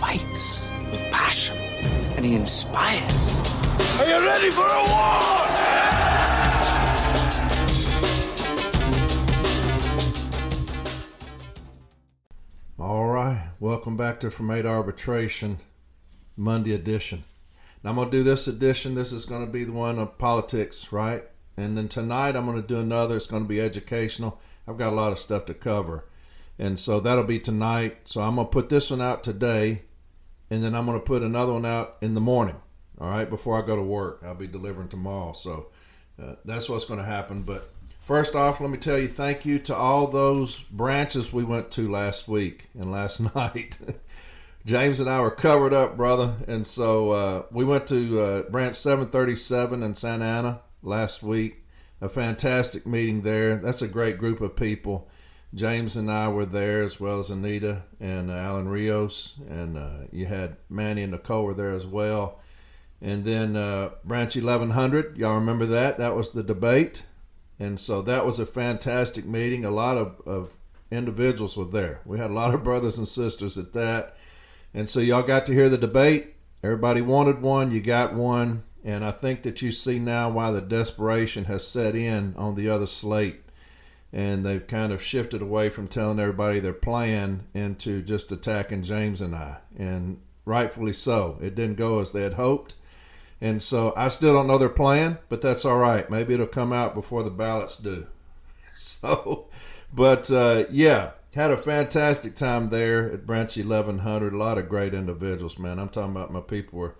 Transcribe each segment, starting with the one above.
fights with passion, and he inspires. Are you ready for a war? All right, welcome back to From 8 Arbitration, Monday edition. Now I'm going to do this edition. This is going to be the one of politics, right? And then tonight I'm going to do another. It's going to be educational. I've got a lot of stuff to cover. And so that'll be tonight. So I'm going to put this one out today, and then I'm going to put another one out in the morning, all right, before I go to work. I'll be delivering tomorrow. So that's what's going to happen. But first off, let me tell you thank you to all those branches we went to last week and last night. James and I were covered up, brother. And so we went to branch 737 in Santa Ana last week. A fantastic meeting there. That's a great group of people. James and I were there, as well as Anita and Alan Rios. And you had Manny and Nicole were there as well. And then branch 1100, y'all remember that? That was the debate. And so that was a fantastic meeting. A lot of individuals were there. We had a lot of brothers and sisters at that. And so y'all got to hear the debate. Everybody wanted one. You got one. And I think that you see now why the desperation has set in on the other slate. And they've kind of shifted away from telling everybody their plan into just attacking James and I. And rightfully so. It didn't go as they had hoped. And so I still don't know their plan, but that's all right. Maybe it'll come out before the ballots do. So, but yeah, had a fantastic time there at Branch 1100. A lot of great individuals, man. I'm talking about my people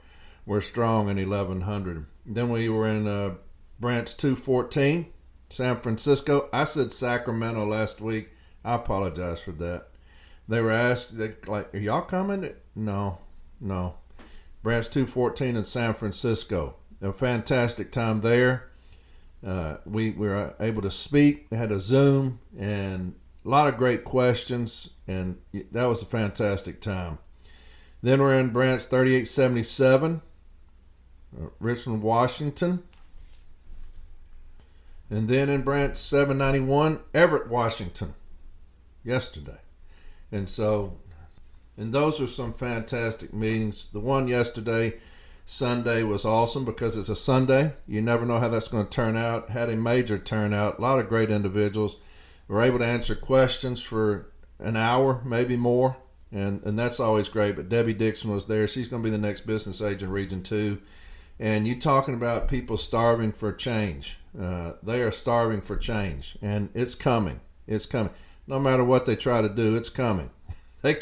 were strong in 1100. Then we were in Branch 214, San Francisco. I said Sacramento last week. I apologize for that. They were asked, are y'all coming? No. Branch 214 in San Francisco. A fantastic time there. We were able to speak. We had a Zoom and a lot of great questions, and that was a fantastic time. Then we're in Branch 3877, Richland, Washington. And then in Branch 791, Everett, Washington, yesterday. And those are some fantastic meetings. The one yesterday, Sunday, was awesome because it's a Sunday. You never know how that's going to turn out. Had a major turnout. A lot of great individuals. Were able to answer questions for an hour, maybe more. And that's always great. But Debbie Dixon was there. She's going to be the next business agent, Region 2. And you talking about people starving for change. They are starving for change. And it's coming. It's coming. No matter what they try to do, it's coming. They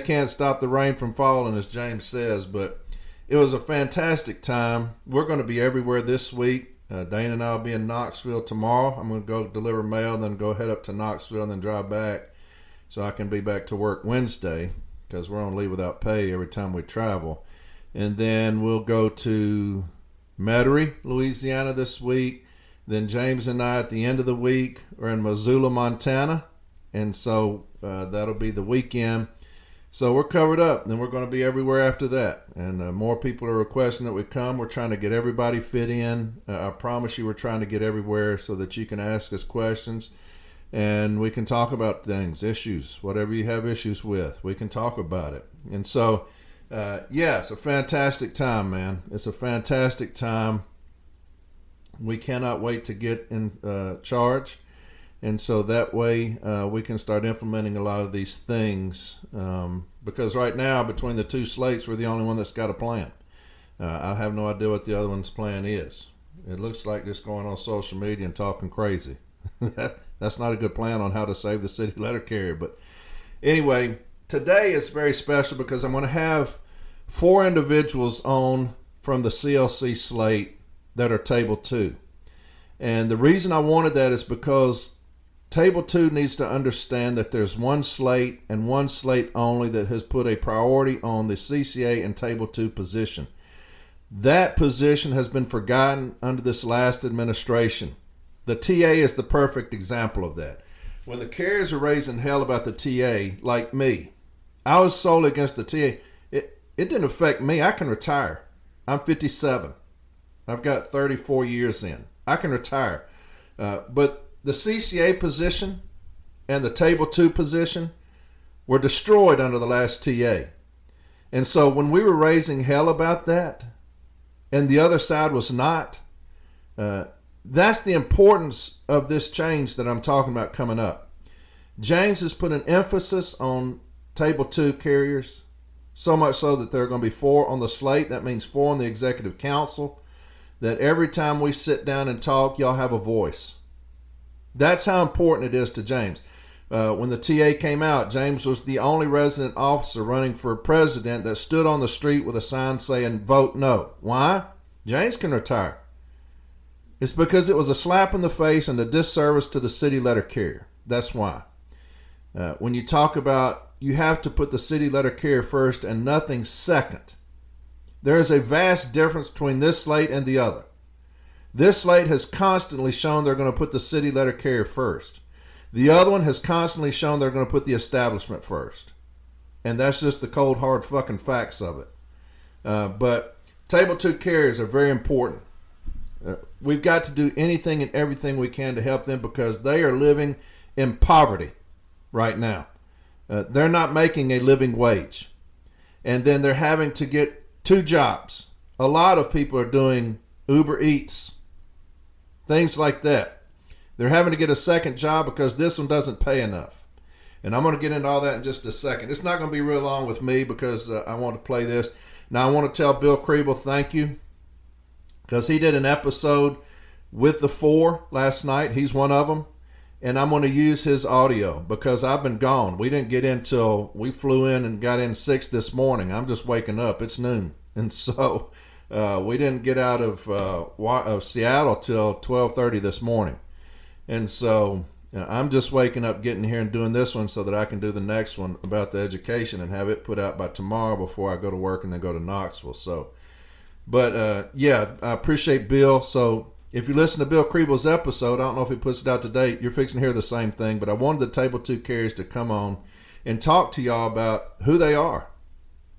can't stop the rain from falling, as James says. But it was a fantastic time. We're going to be everywhere this week. Dana and I will be in Knoxville tomorrow. I'm going to go deliver mail, then go head up to Knoxville and then drive back so I can be back to work Wednesday because we're on leave without pay every time we travel. And then we'll go to Metairie, Louisiana this week. Then James and I at the end of the week are in Missoula, Montana. And so that'll be the weekend. So we're covered up. Then we're going to be everywhere after that. And more people are requesting that we come. We're trying to get everybody fit in. I promise you we're trying to get everywhere so that you can ask us questions. And we can talk about things, issues, whatever you have issues with. We can talk about it. And so, yeah, it's a fantastic time, man. It's a fantastic time. We cannot wait to get in charge. And so that way we can start implementing a lot of these things because right now between the two slates, we're the only one that's got a plan. I have no idea what the other one's plan is. It looks like just going on social media and talking crazy. That's not a good plan on how to save the city letter carrier. But anyway, today is very special because I'm going to have 4 individuals on from the CLC slate that are Table 2. And the reason I wanted that is because Table 2 needs to understand that there's one slate and one slate only that has put a priority on the CCA and Table 2 position. That position has been forgotten under this last administration. The TA is the perfect example of that. When the carriers are raising hell about the TA, like me, I was solely against the TA. It didn't affect me. I can retire. I'm 57. I've got 34 years in. I can retire. But the CCA position and the Table 2 position were destroyed under the last TA. And so when we were raising hell about that, and the other side was not, that's the importance of this change that I'm talking about coming up. James has put an emphasis on Table 2 carriers, so much so that there are going to be 4 on the slate. That means 4 on the executive council. That every time we sit down and talk, y'all have a voice. That's how important it is to James. When the TA came out, James was the only resident officer running for president that stood on the street with a sign saying, vote no. Why? James can retire. It's because it was a slap in the face and a disservice to the city letter carrier. That's why. When you talk about you have to put the city letter carrier first and nothing second, there is a vast difference between this slate and the other. This slate has constantly shown they're going to put the city letter carrier first. The other one has constantly shown they're going to put the establishment first. And that's just the cold, hard fucking facts of it. But Table 2 carriers are very important. We've got to do anything and everything we can to help them because they are living in poverty right now. They're not making a living wage. And then they're having to get 2 jobs. A lot of people are doing Uber Eats, things like that. They're having to get a second job because this one doesn't pay enough. And I'm going to get into all that in just a second. It's not going to be real long with me because I want to play this. Now, I want to tell Bill Kriebel thank you because he did an episode with the 4 last night. He's one of them. And I'm going to use his audio because I've been gone. We didn't get in till we flew in and got in 6 this morning. I'm just waking up. It's noon. And so we didn't get out of Seattle till 12:30 this morning. And so I'm just waking up, getting here and doing this one so that I can do the next one about the education and have it put out by tomorrow before I go to work and then go to Knoxville. So, but yeah, I appreciate Bill. So if you listen to Bill Kriebel's episode, I don't know if he puts it out today, you're fixing to hear the same thing, but I wanted the Table 2 carriers to come on and talk to y'all about who they are.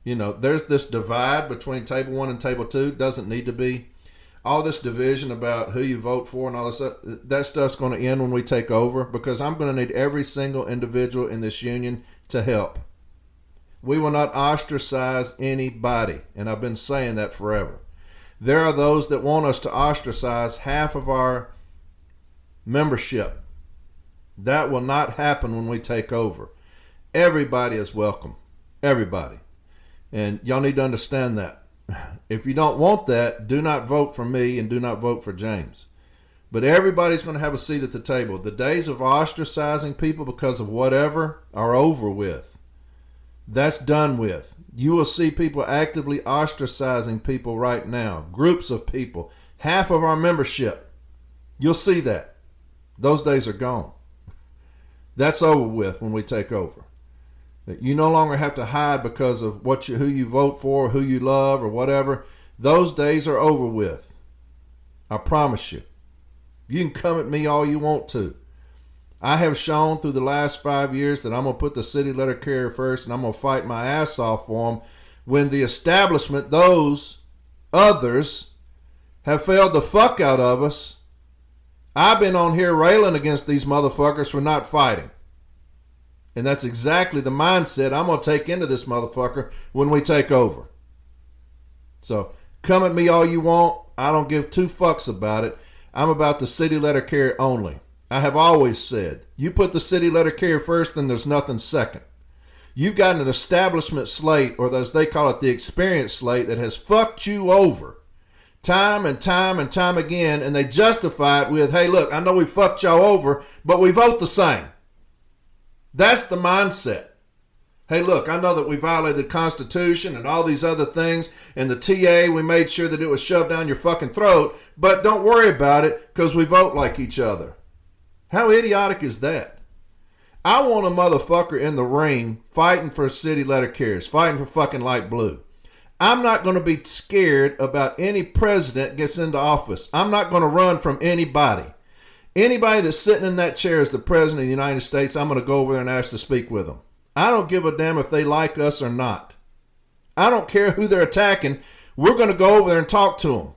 You know, there's this divide between Table 1 and Table 2. Doesn't need to be. All this division about who you vote for and all this stuff, that stuff's going to end when we take over because I'm going to need every single individual in this union to help. We will not ostracize anybody, and I've been saying that forever. There are those that want us to ostracize half of our membership. That will not happen when we take over. Everybody is welcome. Everybody. And y'all need to understand that. If you don't want that, do not vote for me and do not vote for James. But everybody's going to have a seat at the table. The days of ostracizing people because of whatever are over with. That's done with. You will see people actively ostracizing people right now. Groups of people. Half of our membership. You'll see that. Those days are gone. That's over with when we take over. You no longer have to hide because of who you vote for, who you love, or whatever. Those days are over with. I promise you. You can come at me all you want to. I have shown through the last 5 years that I'm going to put the city letter carrier first and I'm going to fight my ass off for them when the establishment, those others, have failed the fuck out of us. I've been on here railing against these motherfuckers for not fighting. And that's exactly the mindset I'm going to take into this motherfucker when we take over. So come at me all you want. I don't give 2 fucks about it. I'm about the city letter carrier only. I have always said, you put the city letter carrier first, then there's nothing second. You've got an establishment slate, or as they call it, the experience slate, that has fucked you over time and time and time again, and they justify it with, hey, look, I know we fucked y'all over, but we vote the same. That's the mindset. Hey, look, I know that we violated the Constitution and all these other things, and the TA, we made sure that it was shoved down your fucking throat, but don't worry about it because we vote like each other. How idiotic is that? I want a motherfucker in the ring fighting for city letter carriers, fighting for fucking light blue. I'm not going to be scared about any president gets into office. I'm not going to run from anybody. Anybody that's sitting in that chair as the president of the United States, I'm going to go over there and ask to speak with them. I don't give a damn if they like us or not. I don't care who they're attacking. We're going to go over there and talk to them.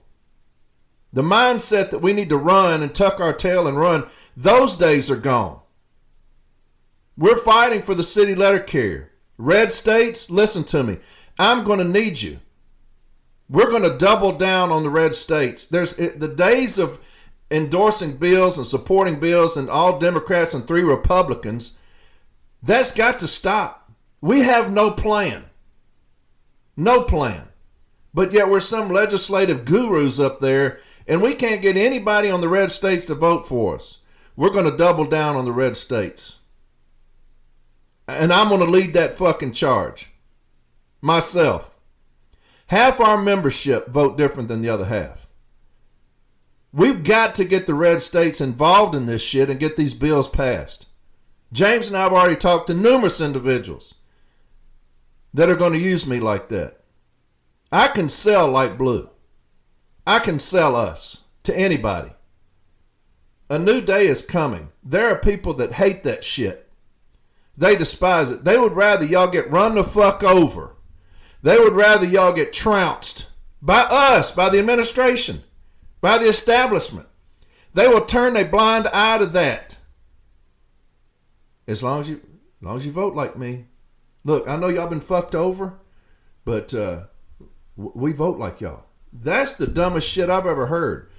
The mindset that we need to run and tuck our tail and run, those days are gone. We're fighting for the city letter carrier. Red states, listen to me. I'm going to need you. We're going to double down on the red states. There's the days of endorsing bills and supporting bills and all Democrats and 3 Republicans. That's got to stop. We have no plan. No plan. But yet we're some legislative gurus up there, and we can't get anybody on the red states to vote for us. We're going to double down on the red states. And I'm going to lead that fucking charge. Myself. Half our membership vote different than the other half. We've got to get the red states involved in this shit and get these bills passed. James and I have already talked to numerous individuals that are going to use me like that. I can sell light blue. I can sell us to anybody. A new day is coming. There are people that hate that shit. They despise it. They would rather y'all get run the fuck over. They would rather y'all get trounced by us, by the administration, by the establishment. They will turn a blind eye to that. As long as you vote like me. Look, I know y'all been fucked over, but we vote like y'all. That's the dumbest shit I've ever heard.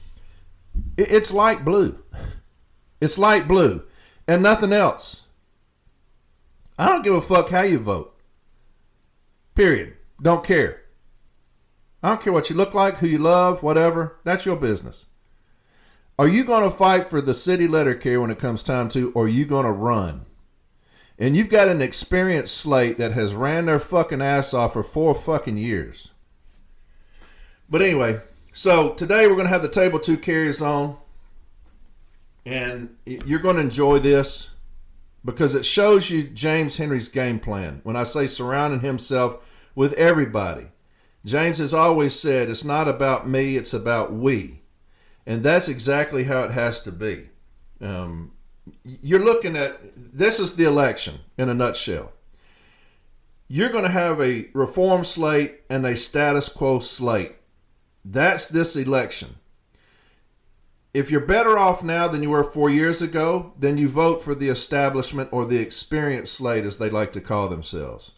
It's light blue. It's light blue and nothing else. I don't give a fuck how you vote. Period. Don't care. I don't care what you look like, who you love, whatever. That's your business. Are you going to fight for the city letter carrier when it comes time to, or are you going to run? And you've got an experienced slate that has ran their fucking ass off for 4 fucking years. But anyway, so today we're going to have the table 2 carriers on. And you're going to enjoy this because it shows you James Henry's game plan. When I say surrounding himself with everybody. James has always said, it's not about me, it's about we. And that's exactly how it has to be. You're looking at, this is the election in a nutshell. You're going to have a reform slate and a status quo slate. That's this election. If you're better off now than you were 4 years ago, then you vote for the establishment or the experienced slate, as they like to call themselves.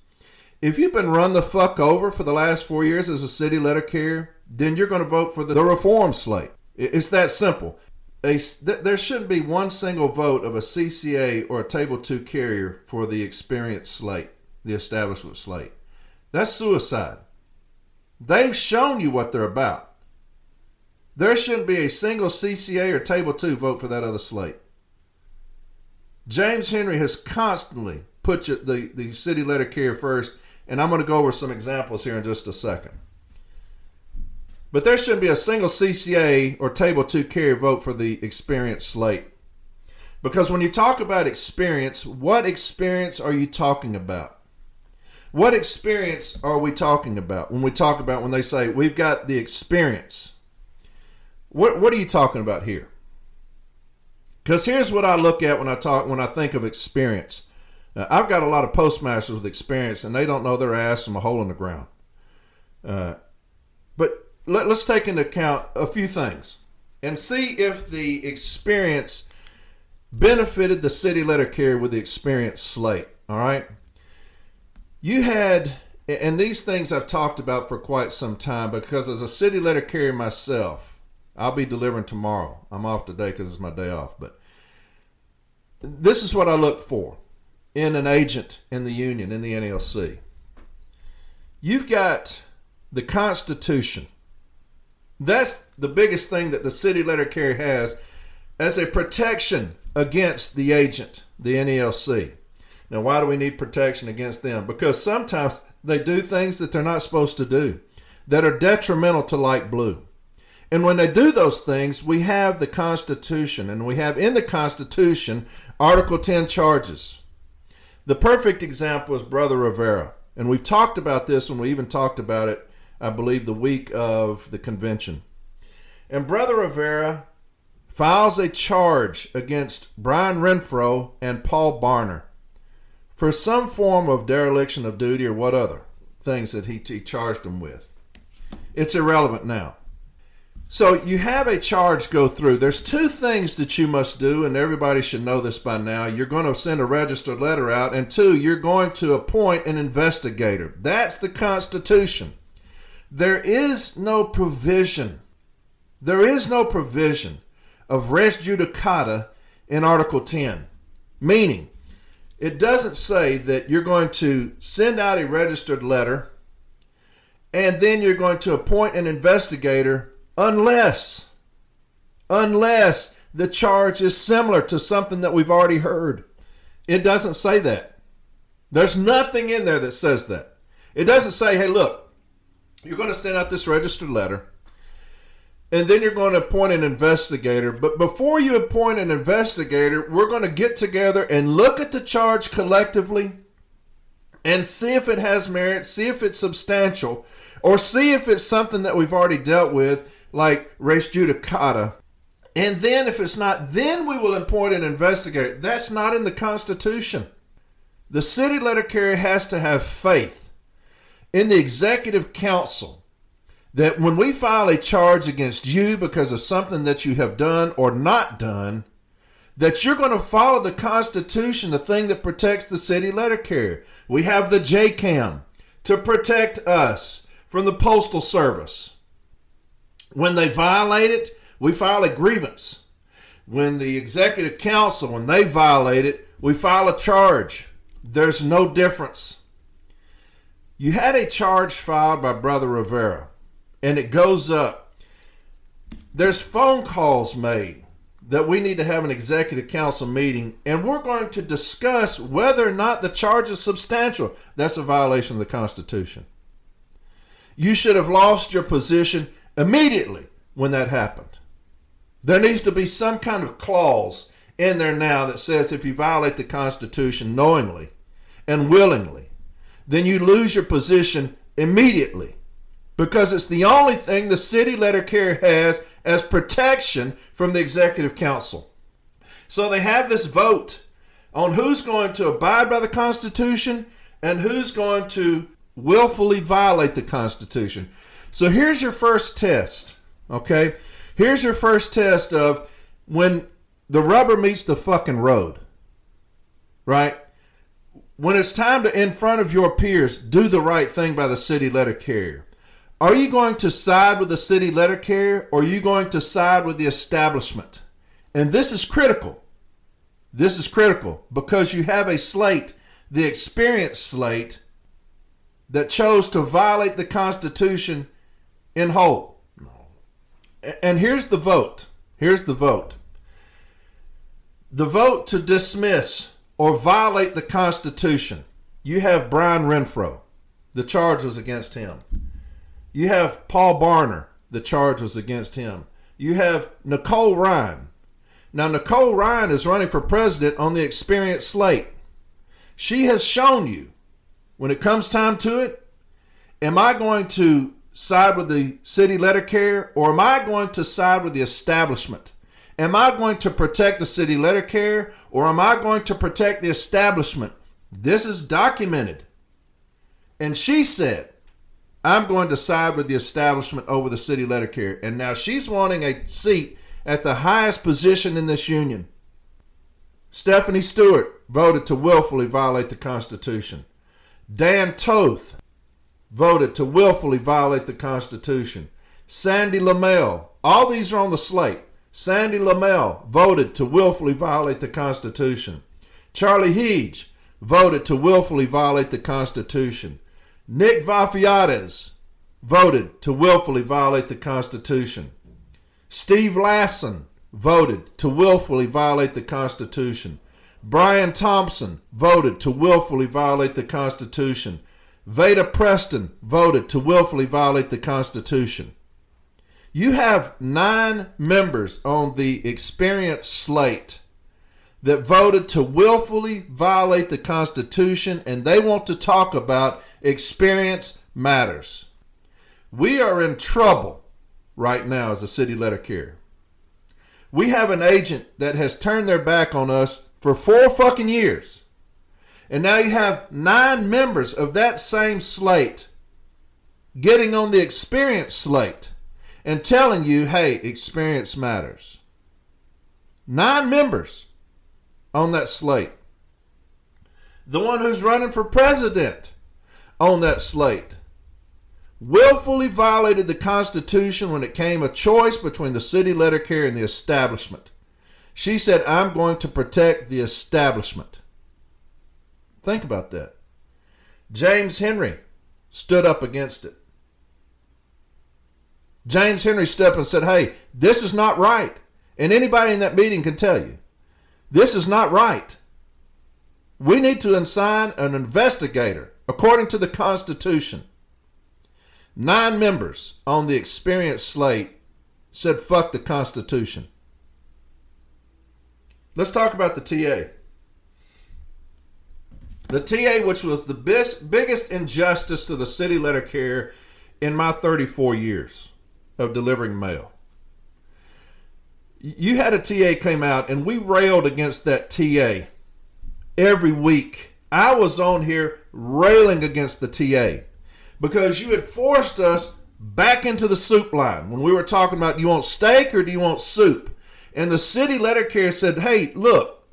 If you've been run the fuck over for the last 4 years as a city letter carrier, then you're going to vote for the reform slate. It's that simple. There shouldn't be one single vote of a CCA or a Table 2 carrier for the experienced slate, the establishment slate. That's suicide. They've shown you what they're about. There shouldn't be a single CCA or Table 2 vote for that other slate. James Henry has constantly put the city letter carrier first, and I'm going to go over some examples here in just a second. But there shouldn't be a single CCA or Table 2 carrier vote for the experienced slate. Because when you talk about experience, what experience are you talking about? What experience are we talking about when they say we've got the experience? What are you talking about here? Because here's what I look at when I think of experience. I've got a lot of postmasters with experience, and they don't know their ass from a hole in the ground. But let's take into account a few things and see if the experience benefited the city letter carrier with the experience slate. All right. You had, and these things I've talked about for quite some time, because as a city letter carrier myself, I'll be delivering tomorrow. I'm off today because it's my day off. But this is what I look for in an agent in the union, in the NLC. You've got the Constitution. That's the biggest thing that the city letter carrier has as a protection against the agent, the NLC. Now, why do we need protection against them? Because sometimes they do things that they're not supposed to do that are detrimental to light blue. And when they do those things, we have the Constitution, and we have in the Constitution Article 10 charges. The perfect example is Brother Rivera. And we've talked about this, and we even talked about it, I believe, the week of the convention. And Brother Rivera files a charge against Brian Renfro and Paul Barner for some form of dereliction of duty or what other things that he charged them with. It's irrelevant now. So you have a charge go through. There's two things that you must do, and everybody should know this by now. You're going to send a registered letter out, and two, you're going to appoint an investigator. That's the Constitution. There is no provision. There is no provision of res judicata in Article 10, meaning it doesn't say that you're going to send out a registered letter and then you're going to appoint an investigator unless the charge is similar to something that we've already heard. It doesn't say that. There's nothing in there that says that. It doesn't say, hey, look, you're going to send out this registered letter and then you're going to appoint an investigator. But before you appoint an investigator, we're going to get together and look at the charge collectively and see if it has merit, see if it's substantial, or see if it's something that we've already dealt with, like res judicata. And then if it's not, then we will appoint an investigator. That's not in the Constitution. The city letter carrier has to have faith in the executive council that when we file a charge against you because of something that you have done or not done, that you're going to follow the Constitution, the thing that protects the city letter carrier. We have the JCAM to protect us from the Postal Service. When they violate it, we file a grievance. When the executive council, when they violate it, we file a charge. There's no difference. You had a charge filed by Brother Rivera, and it goes up. There's phone calls made that we need to have an executive council meeting, and we're going to discuss whether or not the charge is substantial. That's a violation of the Constitution. You should have lost your position immediately when that happened. There needs to be some kind of clause in there now that says if you violate the Constitution knowingly and willingly, then you lose your position immediately, because it's the only thing the city letter carrier has as protection from the executive council. So they have this vote on who's going to abide by the Constitution and who's going to willfully violate the Constitution. So here's your first test, okay? Here's your first test of when the rubber meets the fucking road, right? When it's time to, in front of your peers, do the right thing by the city letter carrier. Are you going to side with the city letter carrier, or are you going to side with the establishment? And this is critical. This is critical because you have a slate, the experienced slate, that chose to violate the Constitution in whole. And here's the vote. Here's the vote. The vote to dismiss or violate the Constitution. You have Brian Renfro. The charge was against him. You have Paul Barner. The charge was against him. You have Nicole Ryan. Now, Nicole Ryan is running for president on the experienced slate. She has shown you, when it comes time to it, am I going to side with the city letter carrier, or am I going to side with the establishment? Am I going to protect the city letter carrier, or am I going to protect the establishment? This is documented. And she said, I'm going to side with the establishment over the city letter carrier. And now she's wanting a seat at the highest position in this union. Stephanie Stewart voted to willfully violate the Constitution. Dan Toth voted to willfully violate the Constitution. Sandy LaMelle, all these are on the slate. Sandy LaMelle voted to willfully violate the Constitution. Charlie Hedge voted to willfully violate the Constitution. Nick Vafiades voted to willfully violate the Constitution. Steve Lassen voted to willfully violate the Constitution. Brian Thompson voted to willfully violate the Constitution. Veda Preston voted to willfully violate the Constitution. You have 9 members on the experienced slate that voted to willfully violate the Constitution, and they want to talk about experience matters. We are in trouble right now as a city letter carrier. We have an agent that has turned their back on us for 4 fucking years. And now you have 9 members of that same slate getting on the experienced slate and telling you, hey, experience matters. 9 members on that slate. The one who's running for president on that slate willfully violated the Constitution when it came a choice between the city letter carrier and the establishment. She said, I'm going to protect the establishment. Think about that. James Henry stood up against it. James Henry stood up and said, hey, this is not right. And anybody in that meeting can tell you, this is not right. We need to assign an investigator according to the Constitution. 9 members on the experienced slate said, fuck the Constitution. Let's talk about the TA. The TA, which was the biggest injustice to the city letter carrier in my 34 years of delivering mail. You had a TA came out and we railed against that TA every week. I was on here railing against the TA because you had forced us back into the soup line when we were talking about, do you want steak or do you want soup? And the city letter carrier said, hey, look,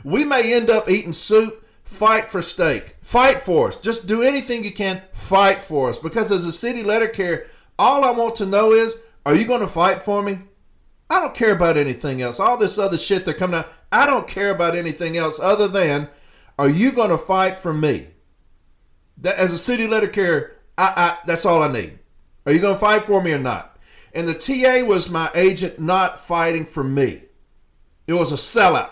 we may end up eating soup. Fight for steak. Fight for us. Just do anything you can. Fight for us. Because as a city letter carrier, all I want to know is, are you going to fight for me? I don't care about anything else. All this other shit they're coming out, I don't care about anything else other than, are you going to fight for me? That, as a city letter carrier, that's all I need. Are you going to fight for me or not? And the TA was my agent not fighting for me. It was a sellout.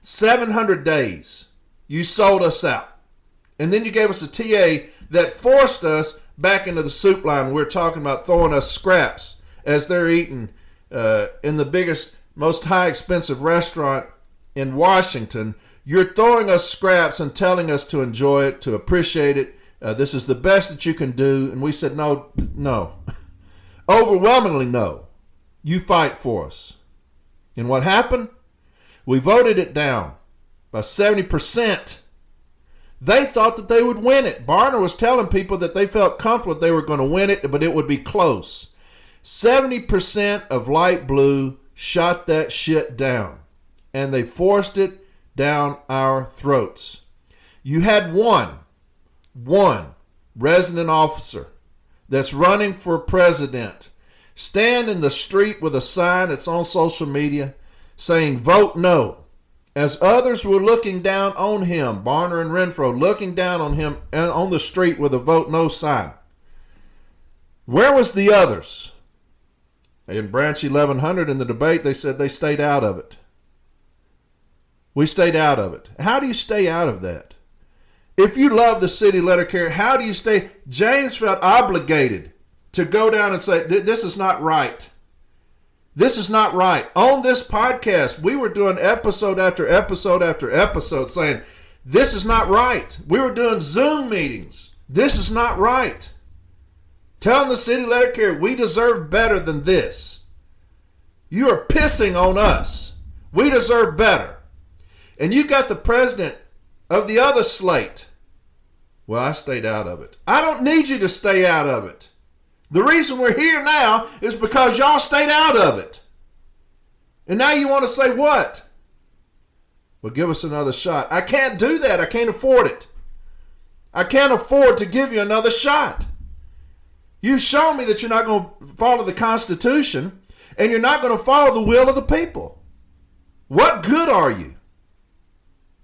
700 days. You sold us out. And then you gave us a TA that forced us back into the soup line. We're talking about throwing us scraps as they're eating in the biggest, most high expensive restaurant in Washington. You're throwing us scraps and telling us to enjoy it, to appreciate it. This is the best that you can do. And we said, no. Overwhelmingly no. You fight for us. And what happened? We voted it down by 70%. They thought that they would win it. Barner was telling people that they felt comfortable they were going to win it, but it would be close. 70% of light blue shot that shit down. And they forced it down our throats. You had one resident officer that's running for president stand in the street with a sign that's on social media saying, vote no. As others were looking down on him, Barner and Renfro looking down on him on the street with a vote no sign. Where was the others? In Branch 1100 in the debate, they said they stayed out of it. We stayed out of it. How do you stay out of that? If you love the city letter carrier, how do you stay? James felt obligated to go down and say, this is not right. This is not right. On this podcast, we were doing episode after episode after episode saying, this is not right. We were doing Zoom meetings. This is not right. Telling the city letter carrier, we deserve better than this. You are pissing on us. We deserve better. And you got the president of the other slate. Well, I stayed out of it. I don't need you to stay out of it. The reason we're here now is because y'all stayed out of it. And now you want to say what? Well, give us another shot. I can't do that. I can't afford it. I can't afford to give you another shot. You've shown me that you're not going to follow the Constitution and you're not going to follow the will of the people. What good are you?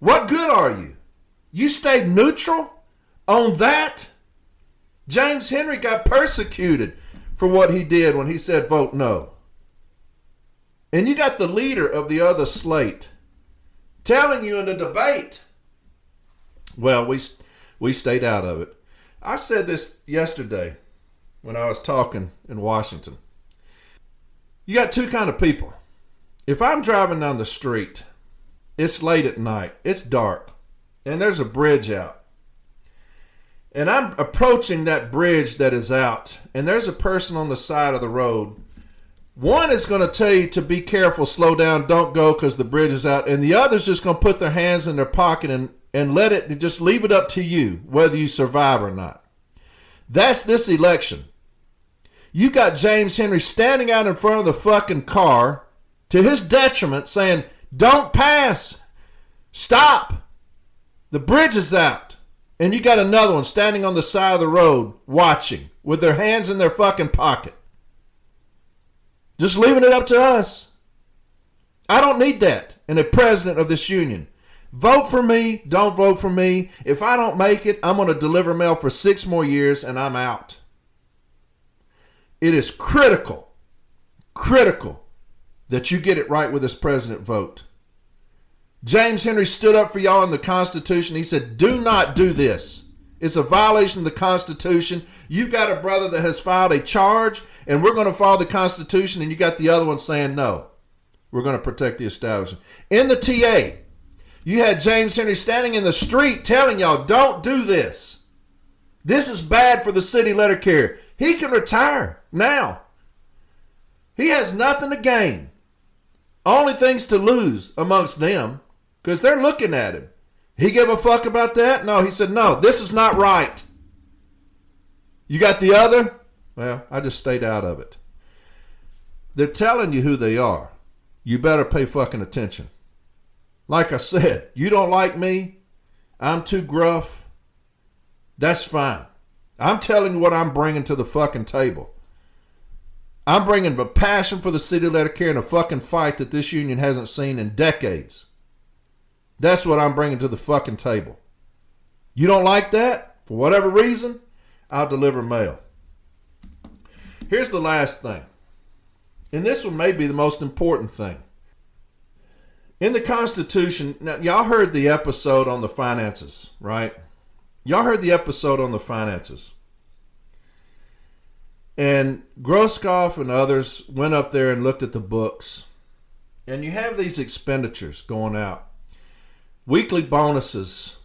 What good are you? You stayed neutral on that? James Henry got persecuted for what he did when he said vote no. And you got the leader of the other slate telling you in the debate, well, we stayed out of it. I said this yesterday when I was talking in Washington. You got two kind of people. If I'm driving down the street, it's late at night, it's dark, and there's a bridge out. And I'm approaching that bridge that is out, and there's a person on the side of the road. One is going to tell you to be careful, slow down, don't go because the bridge is out. And the other's just going to put their hands in their pocket and let it, just leave it up to you whether you survive or not. That's this election. You got James Henry standing out in front of the fucking car to his detriment saying, don't pass. Stop. The bridge is out. And you got another one standing on the side of the road watching with their hands in their fucking pocket. Just leaving it up to us. I don't need that in a president of this union. Vote for me. Don't vote for me. If I don't make it, I'm going to deliver mail for 6 more years and I'm out. It is critical that you get it right with this president vote. James Henry stood up for y'all in the Constitution. He said, do not do this. It's a violation of the Constitution. You've got a brother that has filed a charge, and we're going to follow the Constitution, and you got the other one saying, no, we're going to protect the establishment. In the TA, you had James Henry standing in the street telling y'all, don't do this. This is bad for the city letter carrier. He can retire now. He has nothing to gain. Only things to lose amongst them, because they're looking at him. He give a fuck about that? No, he said, no, this is not right. You got the other? Well, I just stayed out of it. They're telling you who they are. You better pay fucking attention. Like I said, you don't like me, I'm too gruff, that's fine. I'm telling you what I'm bringing to the fucking table. I'm bringing a passion for the city letter carrier and a fucking fight that this union hasn't seen in decades. That's what I'm bringing to the fucking table. You don't like that? For whatever reason, I'll deliver mail. Here's the last thing. And this one may be the most important thing. In the Constitution, now y'all heard the episode on the finances, right? Y'all heard the episode on the finances. And Groskopf and others went up there and looked at the books. And you have these expenditures going out. Weekly bonuses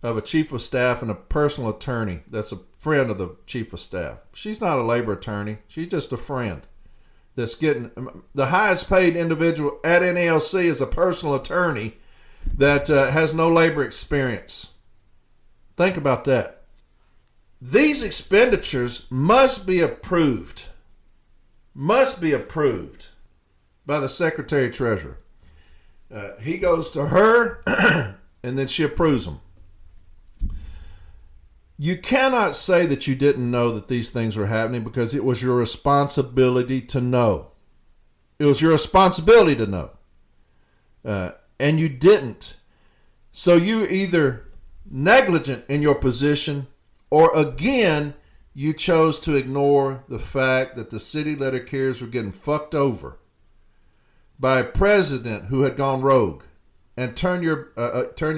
of a chief of staff and a personal attorney that's a friend of the chief of staff. She's not a labor attorney. She's just a friend that's getting the highest paid individual at NALC is a personal attorney that has no labor experience. Think about that. These expenditures must be approved by the Secretary Treasurer. He goes to her and then she approves them. You cannot say that you didn't know that these things were happening because it was your responsibility to know. It was your responsibility to know. And you didn't. So you either negligent in your position or again, you chose to ignore the fact that the city letter carriers were getting fucked over by a president who had gone rogue and turn your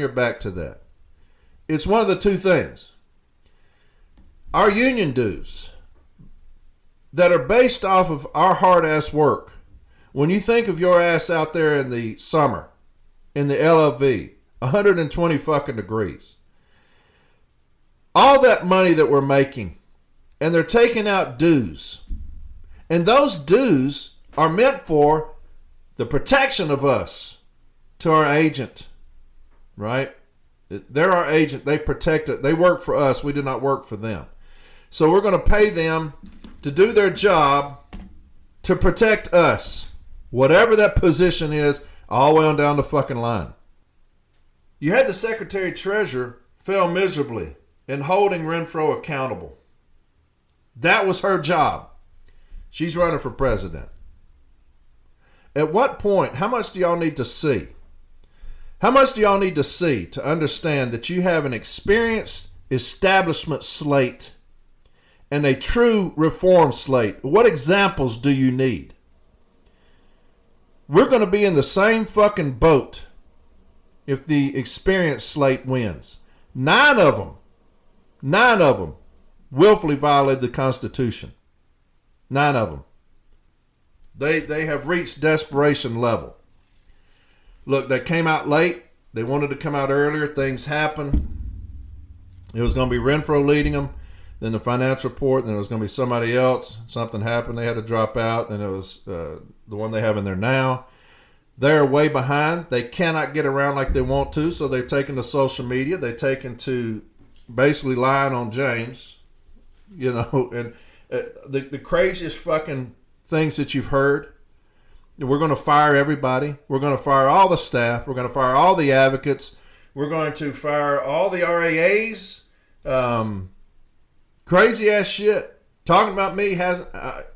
back to that. It's one of the two things. Our union dues that are based off of our hard-ass work. When you think of your ass out there in the summer, in the LLV, 120 fucking degrees. All that money that we're making, and they're taking out dues. And those dues are meant for the protection of us to our agent, right? They're our agent. They protect it. They work for us. We do not work for them. So we're going to pay them to do their job to protect us, whatever that position is, all the way on down the fucking line. You had the Secretary Treasurer fail miserably in holding Renfro accountable. That was her job. She's running for president. At what point, how much do y'all need to see? How much do y'all need to see to understand that you have an experienced establishment slate and a true reform slate? What examples do you need? We're going to be in the same fucking boat if the experienced slate wins. 9 of them willfully violated the Constitution. 9 of them. They have reached desperation level. Look, they came out late. They wanted to come out earlier. Things happened. It was going to be Renfro leading them. Then the financial report. Then it was going to be somebody else. Something happened. They had to drop out. Then it was the one they have in there now. They're way behind. They cannot get around like they want to. So they're taking to social media. They're taking to basically lying on James. You know, and the craziest fucking things that you've heard. We're going to fire everybody. We're going to fire all the staff. We're going to fire all the advocates. We're going to fire all the RAAs. Crazy ass shit. Talking about me has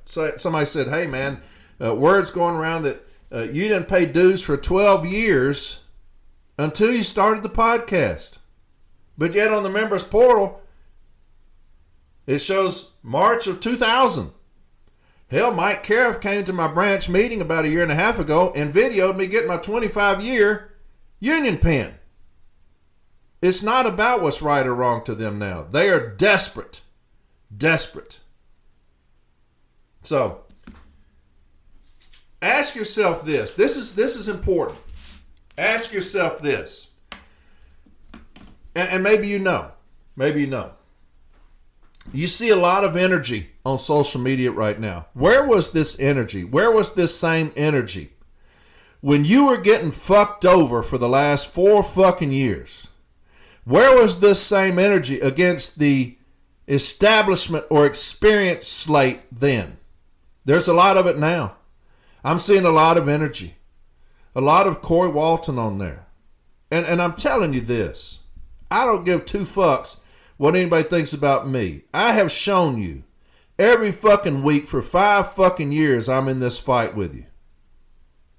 somebody said, hey man, word's going around that you didn't pay dues for 12 years until you started the podcast. But yet on the members portal, it shows March of 2000. Hell, Mike Cariff came to my branch meeting about a year and a half ago and videoed me getting my 25-year union pin. It's not about what's right or wrong to them now. They are desperate. Desperate. So, ask yourself this. This is important. Ask yourself this. And maybe you know. Maybe you know. You see a lot of energy on social media right now. Where was this energy? Where was this same energy when you were getting fucked over for the last 4 fucking years? Where was this same energy against the establishment or experience slate then? There's a lot of it now. I'm seeing a lot of energy. A lot of Corey Walton on there. And I'm telling you this. I don't give 2 fucks what anybody thinks about me. I have shown you every fucking week for 5 fucking years I'm in this fight with you.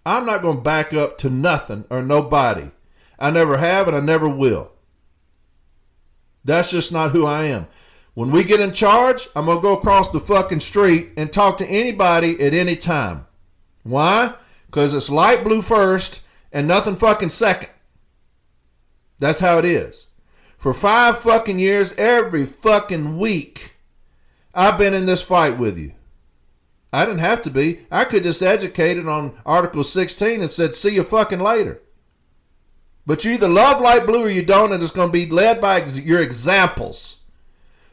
I'm not going to back up to nothing or nobody. I never have and I never will. That's just not who I am. When we get in charge, I'm going to go across the fucking street and talk to anybody at any time. Why? Because it's light blue first and nothing fucking second. That's how it is. For 5 fucking years, every fucking week, I've been in this fight with you. I didn't have to be. I could just educated on Article 16 and said, see you fucking later. But you either love light blue or you don't, and it's going to be led by your examples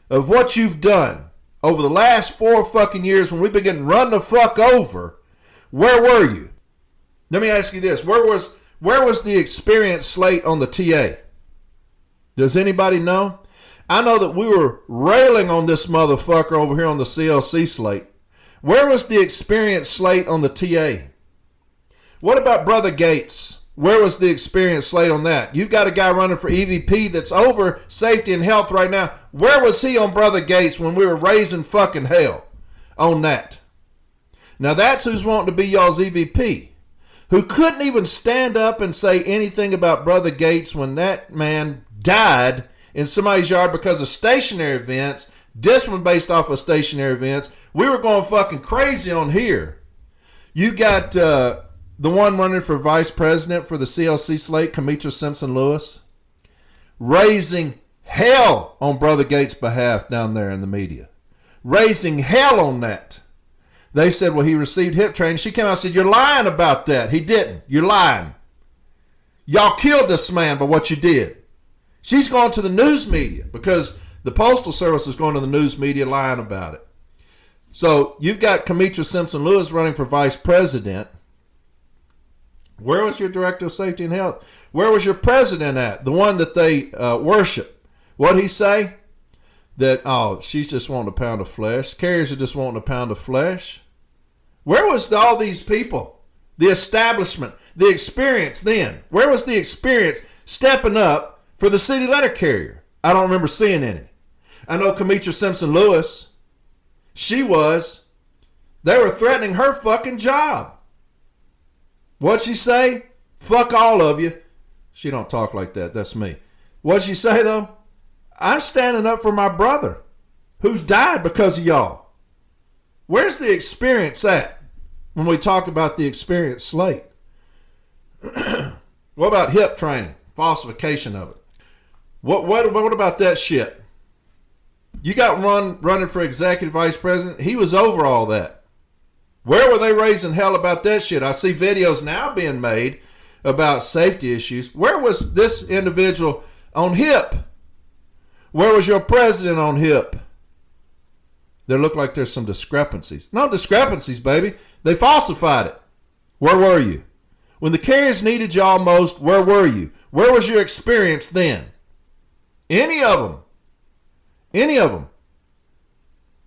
of what you've done over the last 4 fucking years when we've been getting run the fuck over. Where were you? Let me ask you this. Where was the experience slate on the TA? Does anybody know? I know that we were railing on this motherfucker over here on the CLC slate. Where was the experience slate on the TA? What about Brother Gates? Where was the experience slate on that? You've got a guy running for EVP that's over safety and health right now. Where was he on Brother Gates when we were raising fucking hell on that? Now that's who's wanting to be y'all's EVP. Who couldn't even stand up and say anything about Brother Gates when that man died in somebody's yard because of stationary events. This one based off of stationary events. We were going fucking crazy on here. You got the one running for vice president for the CLC slate, Kamitra Simpson Lewis, raising hell on Brother Gates' behalf down there in the media. Raising hell on that. They said, well, he received hip training. She came out and said, you're lying about that. He didn't. You're lying. Y'all killed this man by what you did. She's going to the news media because the Postal Service is going to the news media lying about it. So you've got Kamitra Simpson Lewis running for vice president. Where was your director of safety and health? Where was your president at? The one that they worship. What'd he say? That, oh, she's just wanting a pound of flesh. Carriers are just wanting a pound of flesh. Where was all these people? The establishment, the experience then. Where was the experience stepping up for the city letter carrier? I don't remember seeing any. I know Kamitra Simpson Lewis, they were threatening her fucking job. What'd she say? Fuck all of you. She don't talk like that. That's me. What'd she say though? I'm standing up for my brother who's died because of y'all. Where's the experience at when we talk about the experience slate? What about hip training? Falsification of it. What about that shit? You got running for executive vice president. He was over all that. Where were they raising hell about that shit? I see videos now being made about safety issues. Where was this individual on hip? Where was your president on hip? There look like there's some discrepancies. No discrepancies, baby. They falsified it. Where were you? When the carriers needed y'all most, where were you? Where was your experience then? Any of them. Any of them.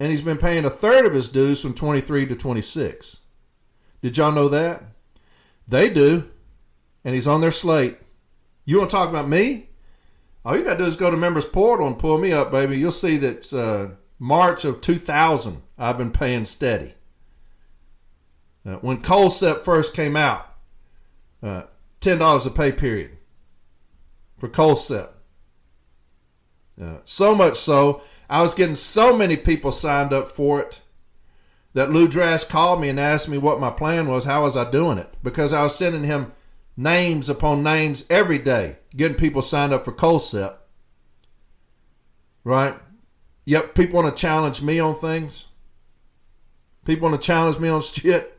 and he's been paying a third of his dues from 23 to 26. Did y'all know that? They do, and he's on their slate. You want to talk about me? All you got to do is go to members portal and pull me up, baby. You'll see that March of 2000, I've been paying steady. When CLC first came out, $10 a pay period for CLC. So much so, I was getting so many people signed up for it that Lou Drash called me and asked me what my plan was, how was I doing it? Because I was sending him names upon names every day, getting people signed up for CLC. Right? Yep, people want to challenge me on things. People want to challenge me on shit.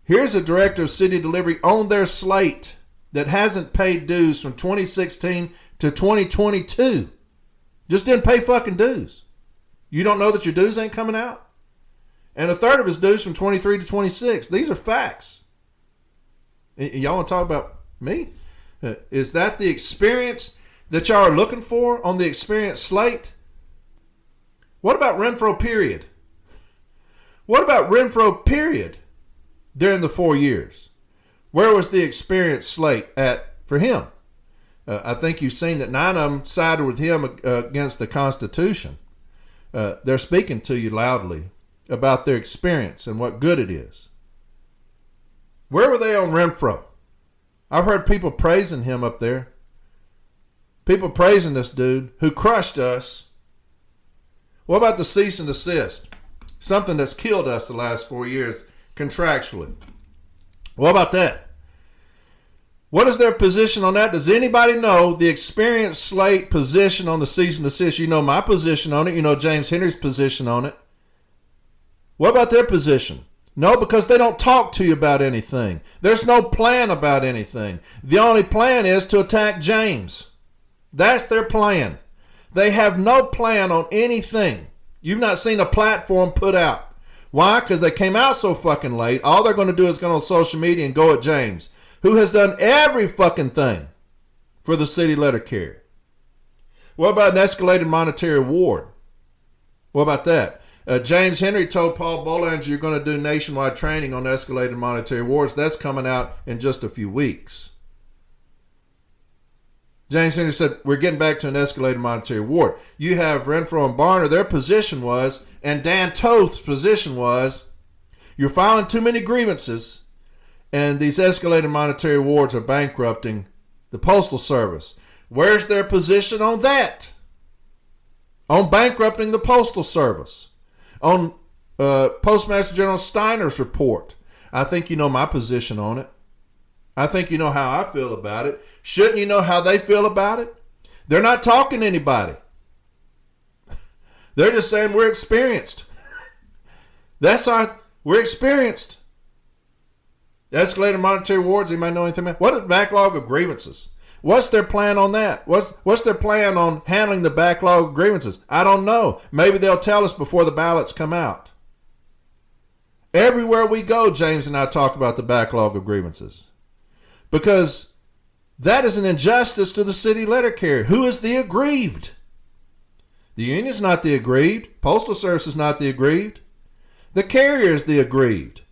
Here's a director of city delivery on their slate that hasn't paid dues from 2016 to 2022. Just didn't pay fucking dues. You don't know that your dues ain't coming out? And a third of his dues from 23 to 26. These are facts. Y'all want to talk about me? Is that the experience that y'all are looking for on the experience slate? What about Renfro period? What about Renfro period during the 4 years? Where was the experience slate at for him? I think you've seen that 9 of them sided with him against the Constitution. They're speaking to you loudly about their experience and what good it is. Where were they on Renfro? I've heard people praising him up there. People praising this dude who crushed us. What about the cease and desist? Something that's killed us the last 4 years contractually. What about that? What is their position on that? Does anybody know the experience slate position on the cease and desist? You know my position on it. You know James Henry's position on it. What about their position? No, because they don't talk to you about anything. There's no plan about anything. The only plan is to attack James. That's their plan. They have no plan on anything. You've not seen a platform put out. Why? Because they came out so fucking late. All they're going to do is go on social media and go at James, who has done every fucking thing for the city letter carrier. What about an escalated monetary award? What about that? James Henry told Paul Bollinger you're going to do nationwide training on escalated monetary awards. That's coming out in just a few weeks. James Henry said, we're getting back to an escalated monetary award. You have Renfro and Barner, their position was, and Dan Toth's position was, you're filing too many grievances, and these escalated monetary awards are bankrupting the Postal Service. Where's their position on that? On bankrupting the Postal Service. On Postmaster General Steiner's report. I think you know my position on it. I think you know how I feel about it. Shouldn't you know how they feel about it? They're not talking to anybody. They're just saying we're experienced. We're experienced. Escalated monetary awards, anybody know anything about? What is backlog of grievances? What's their plan on that? What's their plan on handling the backlog of grievances? I don't know. Maybe they'll tell us before the ballots come out. Everywhere we go, James and I talk about the backlog of grievances. Because that is an injustice to the city letter carrier. Who is the aggrieved? The union's not the aggrieved. Postal Service is not the aggrieved. The carrier is the aggrieved.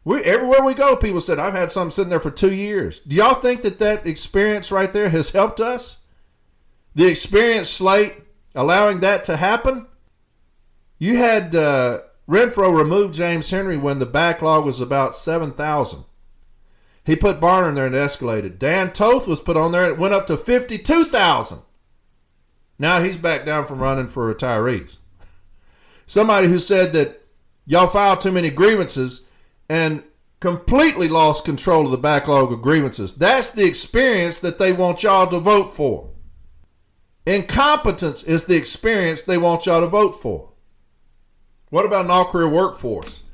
Everywhere we go, people said, I've had something sitting there for 2 years. Do y'all think that experience right there has helped us? The experience slate allowing that to happen? You had Renfro remove James Henry when the backlog was about 7,000. He put Barner in there and it escalated. Dan Toth was put on there and it went up to 52,000. Now he's back down from running for retirees. Somebody who said that y'all filed too many grievances and completely lost control of the backlog of grievances. That's the experience that they want y'all to vote for. Incompetence is the experience they want y'all to vote for. What about an all-career workforce?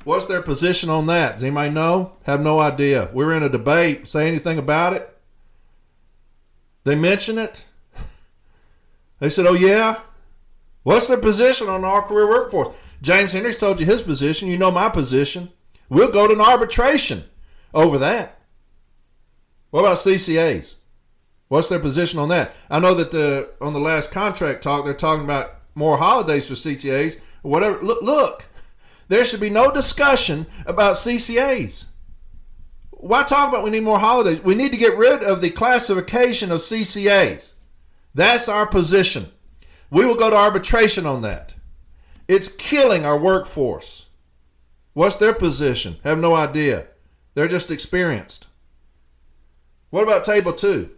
What's their position on that? Does anybody know? Have no idea. We're in a debate. Say anything about it? They mention it? They said, oh yeah? What's their position on an all-career workforce? James Henry's told you his position. You know my position. We'll go to an arbitration over that. What about CCAs? What's their position on that? I know that on the last contract talk, they're talking about more holidays for CCAs. whatever. Look, there should be no discussion about CCAs. Why talk about we need more holidays? We need to get rid of the classification of CCAs. That's our position. We will go to arbitration on that. It's killing our workforce. What's their position? Have no idea. They're just experienced. What about Table 2?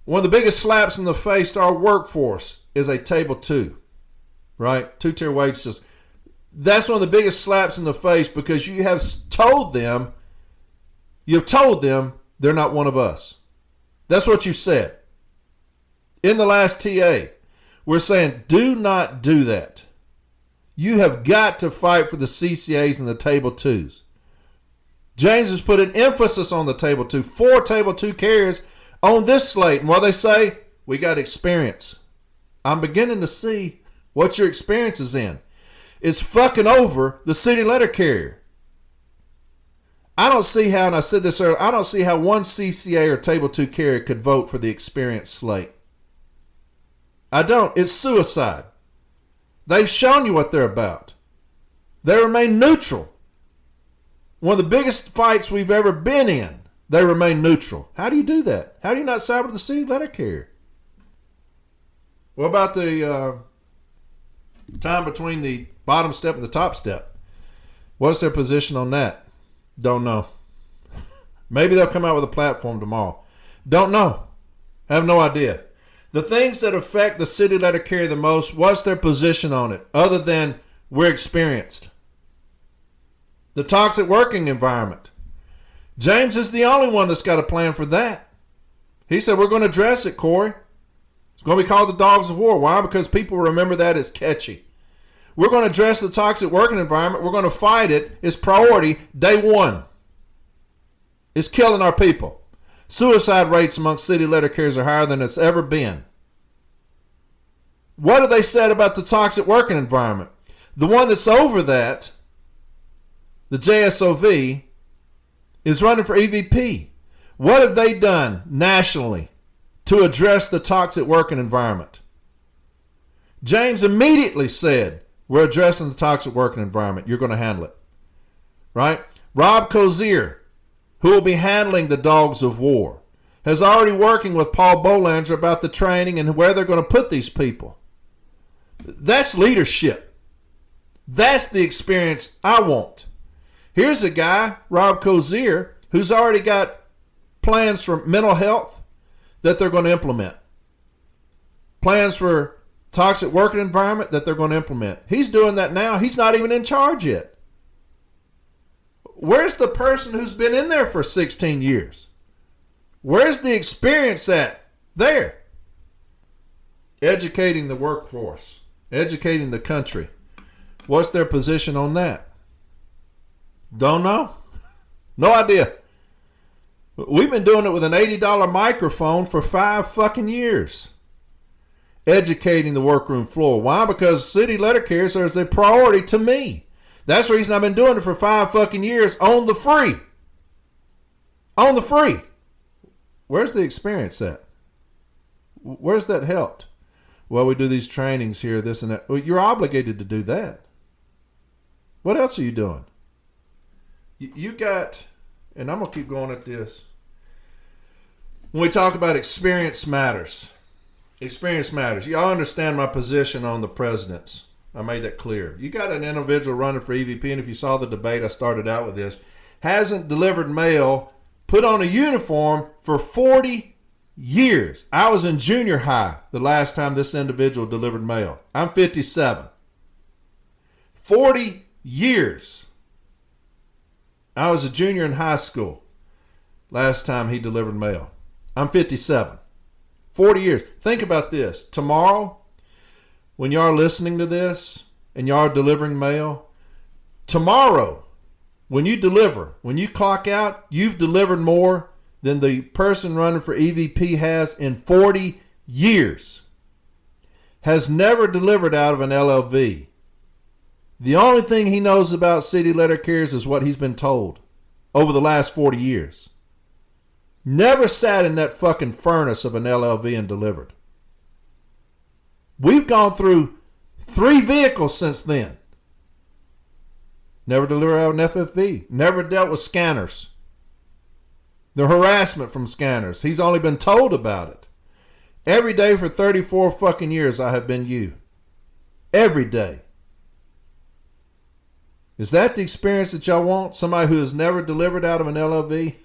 One of the biggest slaps in the face to our workforce is a Table 2, right? Two-tier wage system. That's one of the biggest slaps in the face because you've told them they're not one of us. That's what you said. In the last TA, we're saying do not do that. You have got to fight for the CCAs and the Table 2s. James has put an emphasis on the Table 2. 4 Table 2 carriers on this slate. And what they say, we got experience. I'm beginning to see what your experience is in. It's fucking over the city letter carrier. I don't see how, and I said this earlier, I don't see how one CCA or Table 2 carrier could vote for the experience slate. I don't. It's suicide. They've shown you what they're about. They remain neutral. One of the biggest fights we've ever been in, they remain neutral. How do you do that? How do you not side with the city letter carrier? What about the time between the bottom step and the top step? What's their position on that? Don't know. Maybe they'll come out with a platform tomorrow. Don't know. Have no idea. The things that affect the city letter carrier the most, what's their position on it? Other than we're experienced. The toxic working environment. James is the only one that's got a plan for that. He said, we're going to address it, Corey. It's going to be called the Dogs of War. Why? Because people remember that as catchy. We're going to address the toxic working environment. We're going to fight it. It's priority day one. It's killing our people. Suicide rates among city letter carriers are higher than it's ever been. What have they said about the toxic working environment? The one that's over that, the JSOV, is running for EVP. What have they done nationally to address the toxic working environment? James immediately said, we're addressing the toxic working environment. You're going to handle it. Right? Rob Cozier, who will be handling the Dogs of War, is already working with Paul Bolanger about the training and where they're going to put these people. That's leadership. That's the experience I want. Here's a guy, Rob Cozier, who's already got plans for mental health that they're going to implement. Plans for toxic working environment that they're going to implement. He's doing that now. He's not even in charge yet. Where's the person who's been in there for 16 years? Where's the experience at? There. Educating the workforce. Educating the country. What's their position on that? Don't know. No idea. We've been doing it with an $80 microphone for 5 fucking years. Educating the workroom floor. Why? Because city letter carriers are a priority to me. That's the reason I've been doing it for 5 fucking years on the free. On the free. Where's the experience at? Where's that helped? Well, we do these trainings here, this and that. Well, you're obligated to do that. What else are you doing? You got, and I'm going to keep going at this. When we talk about experience matters. Experience matters. Y'all understand my position on the presidents. I made that clear. You got an individual running for EVP, and if you saw the debate, I started out with this, hasn't delivered mail, put on a uniform for 40 years. I was in junior high the last time this individual delivered mail. I'm 57. 40 years. I was a junior in high school last time he delivered mail. I'm 57. 40 years. Think about this. Tomorrow, when y'all are listening to this and y'all are delivering mail, tomorrow, when you deliver, when you clock out, you've delivered more than the person running for EVP has in 40 years. Has never delivered out of an LLV. The only thing he knows about city letter carriers is what he's been told over the last 40 years. Never sat in that fucking furnace of an LLV and delivered. We've gone through 3 vehicles since then. Never delivered out an FFV. Never dealt with scanners. The harassment from scanners. He's only been told about it. Every day for 34 fucking years I have been you. Every day. Is that the experience that y'all want? Somebody who has never delivered out of an LLV?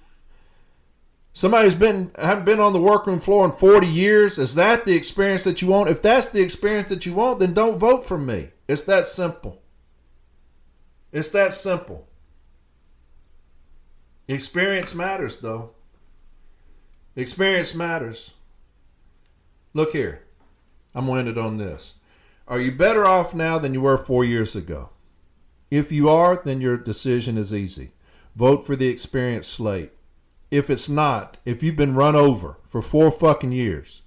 Somebody who's haven't been on the workroom floor in 40 years? Is that the experience that you want? If that's the experience that you want, then don't vote for me. It's that simple. It's that simple. Experience matters, though. Experience matters. Look here. I'm going to end it on this. Are you better off now than you were 4 years ago? If you are, then your decision is easy. Vote for the experience slate. If it's not, if you've been run over for 4 fucking years,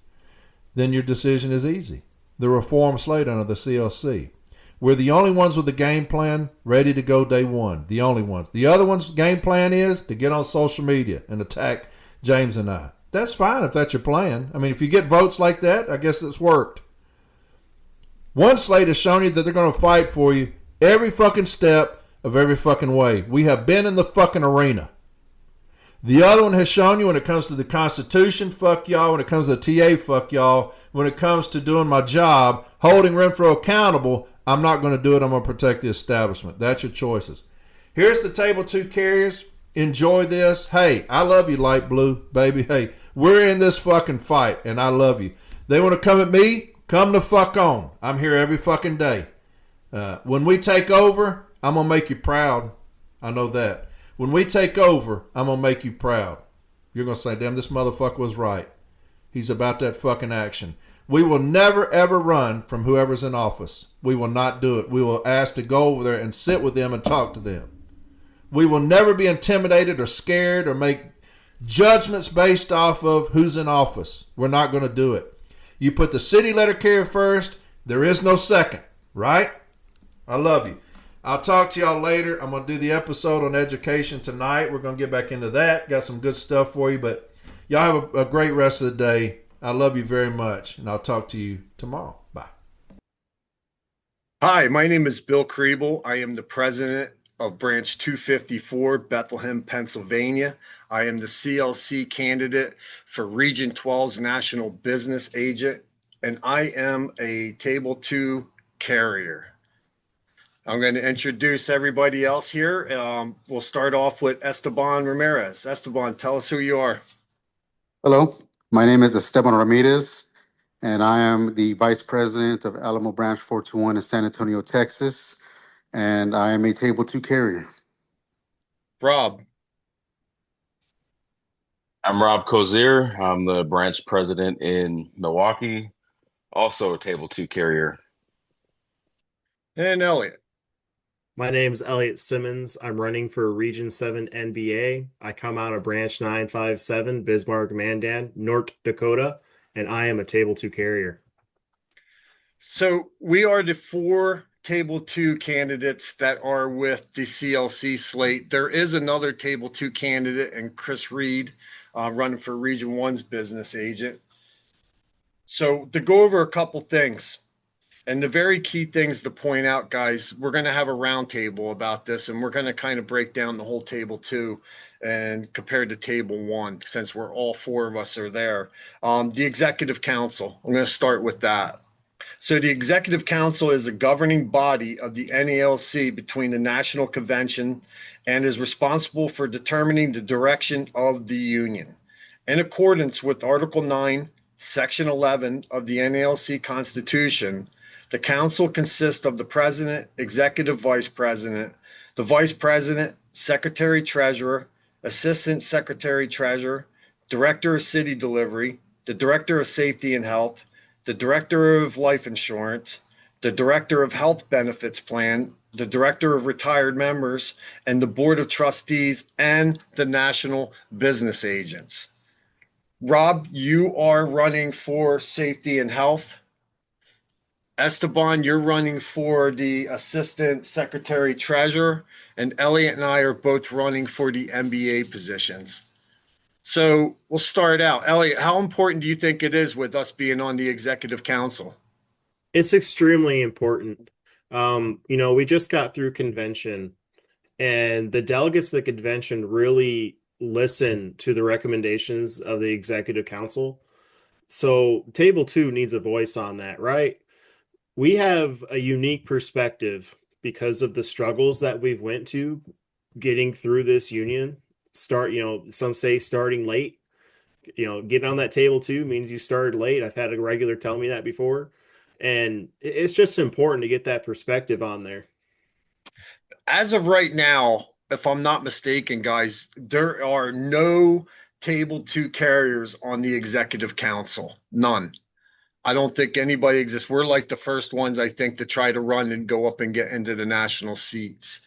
then your decision is easy. The reform slate under the CLC. We're the only ones with a game plan ready to go day one. The only ones. The other one's game plan is to get on social media and attack James and I. That's fine if that's your plan. I mean, if you get votes like that, I guess it's worked. One slate has shown you that they're going to fight for you every fucking step of every fucking way. We have been in the fucking arena. The other one has shown you when it comes to the Constitution, fuck y'all. When it comes to the TA, fuck y'all. When it comes to doing my job, holding Renfro accountable, I'm not going to do it. I'm going to protect the establishment. That's your choices. Here's the table 2 carriers. Enjoy this. Hey, I love you, light blue, baby. Hey, we're in this fucking fight, and I love you. They want to come at me? Come the fuck on. I'm here every fucking day. When we take over, I'm going to make you proud. I know that. When we take over, I'm going to make you proud. You're going to say, damn, this motherfucker was right. He's about that fucking action. We will never, ever run from whoever's in office. We will not do it. We will ask to go over there and sit with them and talk to them. We will never be intimidated or scared or make judgments based off of who's in office. We're not going to do it. You put the city letter carrier first. There is no second, right? I love you. I'll talk to y'all later. I'm going to do the episode on education tonight. We're going to get back into that. Got some good stuff for you, but y'all have a great rest of the day. I love you very much, and I'll talk to you tomorrow. Bye. Hi, my name is Bill Kriebel. I am the president of Branch 254, Bethlehem, Pennsylvania. I am the CLC candidate for Region 12's National Business Agent, and I am a Table 2 carrier. I'm going to introduce everybody else here. We'll start off with Esteban Ramirez. Esteban, tell us who you are. Hello, my name is Esteban Ramirez, and I am the Vice President of Alamo Branch 421 in San Antonio, Texas, and I am a Table 2 carrier. Rob. I'm Rob Kozier. I'm the branch president in Milwaukee, also a Table 2 carrier. And Elliot. My name's Elliot Simmons. I'm running for Region 7 NBA. I come out of Branch 957, Bismarck, Mandan, North Dakota, and I am a Table 2 carrier. So we are the 4 Table 2 candidates that are with the CLC slate. There is another Table 2 candidate, and Chris Reed running for Region 1's business agent. So to go over a couple things. And the very key things to point out, guys, we're going to have a roundtable about this, and we're going to kind of break down the whole Table 2 and compared to Table 1, since we're all 4 of us are there. The Executive Council, I'm going to start with that. So the Executive Council is a governing body of the NALC between the National Convention and is responsible for determining the direction of the union. In accordance with Article 9, Section 11 of the NALC Constitution, the council consists of the president, executive vice president, the vice president, secretary treasurer, assistant secretary treasurer, director of city delivery, the director of safety and health, the director of life insurance, the director of health benefits plan, the director of retired members, and the board of trustees and the national business agents. Rob, you are running for safety and health. Esteban, you're running for the assistant secretary treasurer, and Elliot and I are both running for the MBA positions. So we'll start out. Elliot, how important do you think it is with us being on the executive council? It's extremely important. We just got through convention, and the delegates of the convention really listen to the recommendations of the executive council. So table two needs a voice on that, right? We have a unique perspective because of the struggles that we've went to getting through this union. Some say starting late. Getting on that table two means you started late. I've had a regular tell me that before. And it's just important to get that perspective on there. As of right now, if I'm not mistaken, guys, there are no table two carriers on the executive council. None. I don't think anybody exists. We're like the first ones, I think, to try to run and go up and get into the national seats.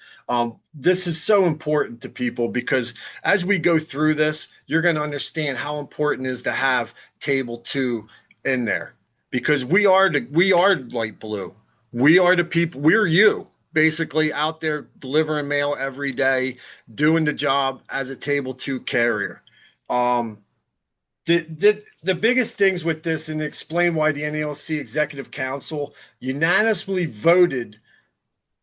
This is so important to people because as we go through this, you're going to understand how important it is to have table two in there because we are light blue. We are the people. We're you basically out there delivering mail every day, doing the job as a table two carrier. Um, the biggest things with this and explain why the NALC Executive Council unanimously voted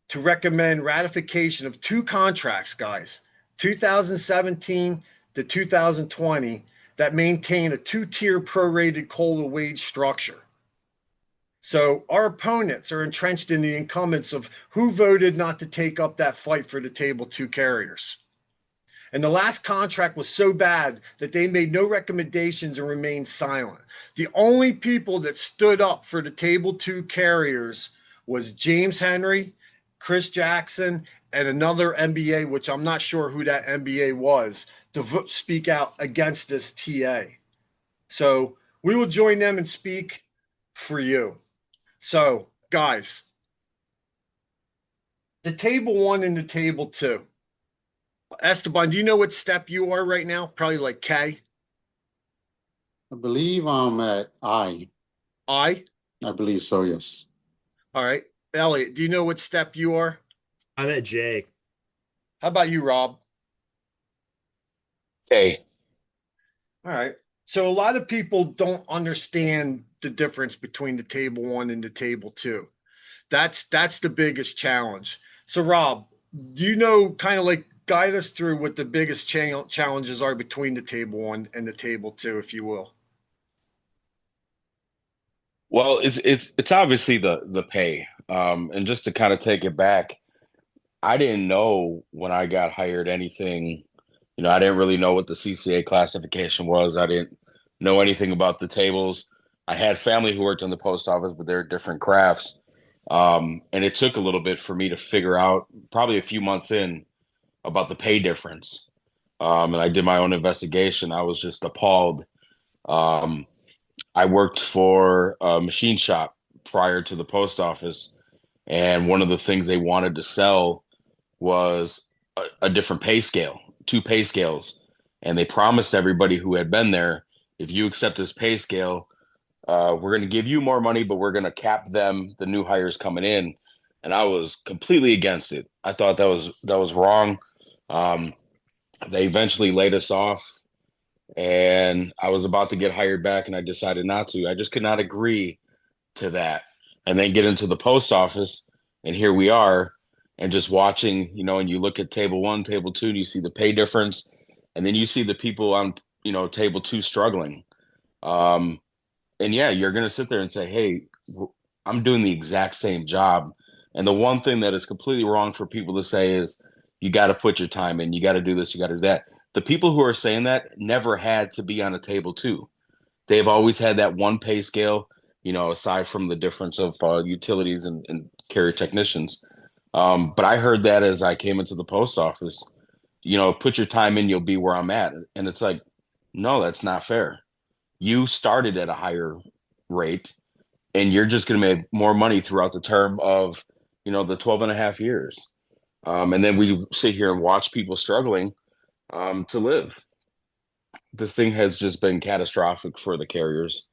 to recommend ratification of two contracts, guys, 2017 to 2020, that maintain a two-tier prorated COLA wage structure. So our opponents are entrenched in the incumbents of who voted not to take up that fight for the table two carriers. And the last contract was so bad that they made no recommendations and remained silent. The only people that stood up for the table two carriers was James Henry, Chris Jackson, and another MBA, which I'm not sure who that MBA was, to speak out against this TA. So we will join them and speak for you. So, guys, the table one and the table two. Esteban, do you know what step you are right now? Probably like K. I believe I'm at I. I. I believe so, yes. All right. Elliot, do you know what step you are? I'm at J. How about you, Rob? Okay. All right. So a lot of people don't understand the difference between the table one and the table two. That's the biggest challenge. So Rob, do you know kind of like guide us through what the biggest challenges are between the table one and the table two, if you will? Well, it's obviously the pay. And just to kind of take it back, I didn't know when I got hired anything. I didn't really know what the CCA classification was. I didn't know anything about the tables. I had family who worked in the post office, but they're different crafts. And it took a little bit for me to figure out, probably a few months in, about the pay difference. And I did my own investigation. I was just appalled. Um, I worked for a machine shop prior to the post office, and one of the things they wanted to sell was a different pay scale, two pay scales. And they promised everybody who had been there, if you accept this pay scale, we're going to give you more money, but we're going to cap them, the new hires coming in. And I was completely against it. I thought that was wrong. Um, they eventually laid us off, and I was about to get hired back, and I decided not to. I just could not agree to that. And then get into the post office, and here we are, and just watching, and you look at table one, table two, and you see the pay difference, and then you see the people on, table two struggling. Um, and yeah, you're going to sit there and say, hey, I'm doing the exact same job. And the one thing that is completely wrong for people to say is, you got to put your time in, you got to do this, you got to do that. The people who are saying that never had to be on a table two. They've always had that one pay scale, aside from the difference of utilities and carrier technicians. But I heard that as I came into the post office, put your time in, you'll be where I'm at. And it's like, no, that's not fair. You started at a higher rate, and you're just going to make more money throughout the term of, the 12 and a half years. And then we sit here and watch people struggling to live. This thing has just been catastrophic for the carriers.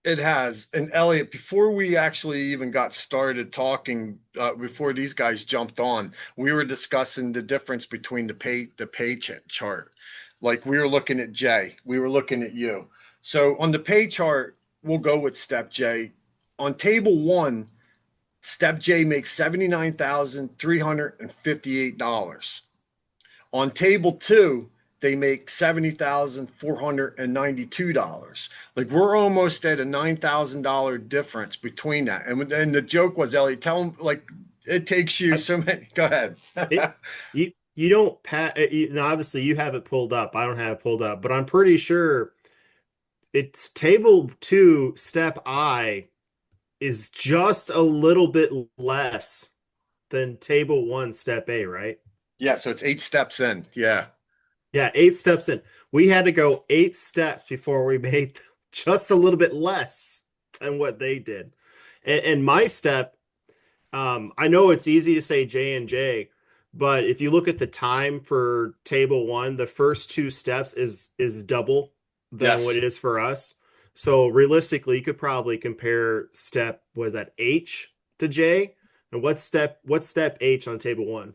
It has. And Elliot, before we actually even got started talking, before these guys jumped on, we were discussing the difference between the pay chart. Like we were looking at Jay, we were looking at you. So on the pay chart, we'll go with step J. On table one, step J makes $79,358. On table two, they make $70,492. Like we're almost at a $9,000 difference between that. And the joke was, Elliot, tell them like it takes you I, so many. Go ahead. it you don't now obviously you have it pulled up. I don't have it pulled up, but I'm pretty sure it's table two, step I is just a little bit less than table one, step A, right? Yeah, so it's 8 steps in. Yeah. Yeah, 8 steps in. We had to go 8 steps before we made just a little bit less than what they did. And my step, I know it's easy to say J and J, but if you look at the time for table one, the first 2 steps is double than what Yes. it is for us. So realistically, you could probably compare step, was that H to J? And what's step H on table one?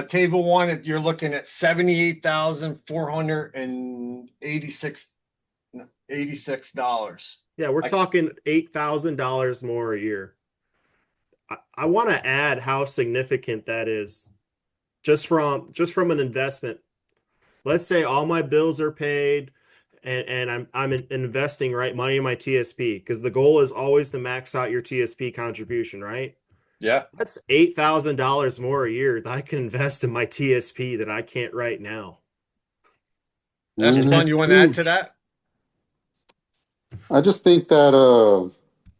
Table one, you're looking at 78,486 dollars. Yeah, we're I talking $8,000 more a year. I want to add how significant that is just from an investment. Let's say all my bills are paid and I'm investing right money in my TSP because the goal is always to max out your TSP contribution, right? Yeah. That's $8,000 more a year that I can invest in my TSP that I can't right now. And Esteban, that's you want to add to huge. that? I just think that,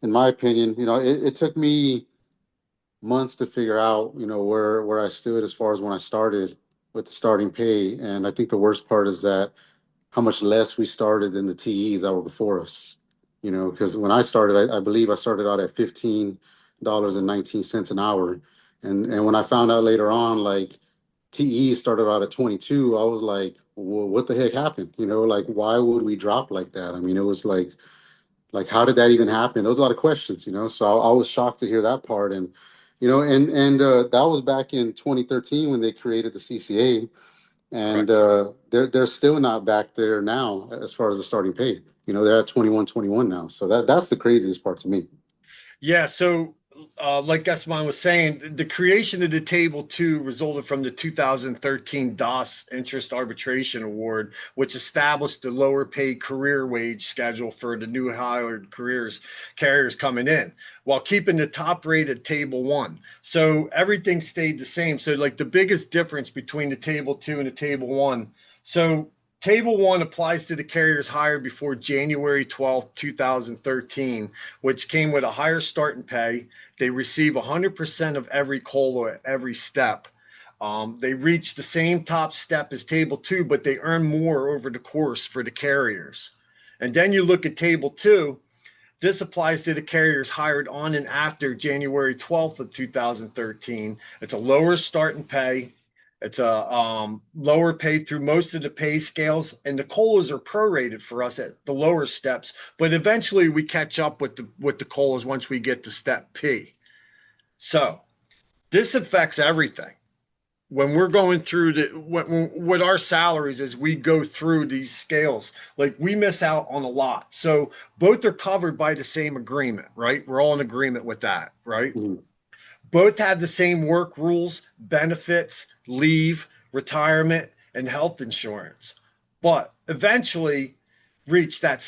in my opinion, it took me months to figure out, where I stood as far as when I started with the starting pay. And I think the worst part is that how much less we started than the TEs that were before us. Because when I started, I believe I started out at $15.19 an hour. And when I found out later on, like TEs started out at 22, I was like, well, what the heck happened? Like why would we drop like that? I mean, it was like how did that even happen? There was a lot of questions. So I was shocked to hear that part. And that was back in 2013 when they created the CCA, and Correct. they're still not back there now as far as the starting pay. They're at 21 now. So that's the craziest part to me. Yeah, so like Esteban was saying, the creation of the Table 2 resulted from the 2013 DOS Interest Arbitration Award, which established the lower paid career wage schedule for the new hired carriers coming in, while keeping the top rated Table 1. So everything stayed the same. So like the biggest difference between the Table 2 and the Table 1. So Table 1 applies to the carriers hired before January 12th, 2013, which came with a higher starting pay. They receive 100% of every COLA at every step. They reach the same top step as Table 2, but they earn more over the course for the carriers. And then you look at Table 2. This applies to the carriers hired on and after January 12th of 2013. It's a lower starting pay. It's a lower pay through most of the pay scales, and the colas are prorated for us at the lower steps. But eventually, we catch up with the colas once we get to step P. So this affects everything when we're going through what our salaries as we go through these scales. Like we miss out on a lot. So both are covered by the same agreement, right? We're all in agreement with that, right? Mhm. Both have the same work rules, benefits, leave, retirement, and health insurance, but eventually reach that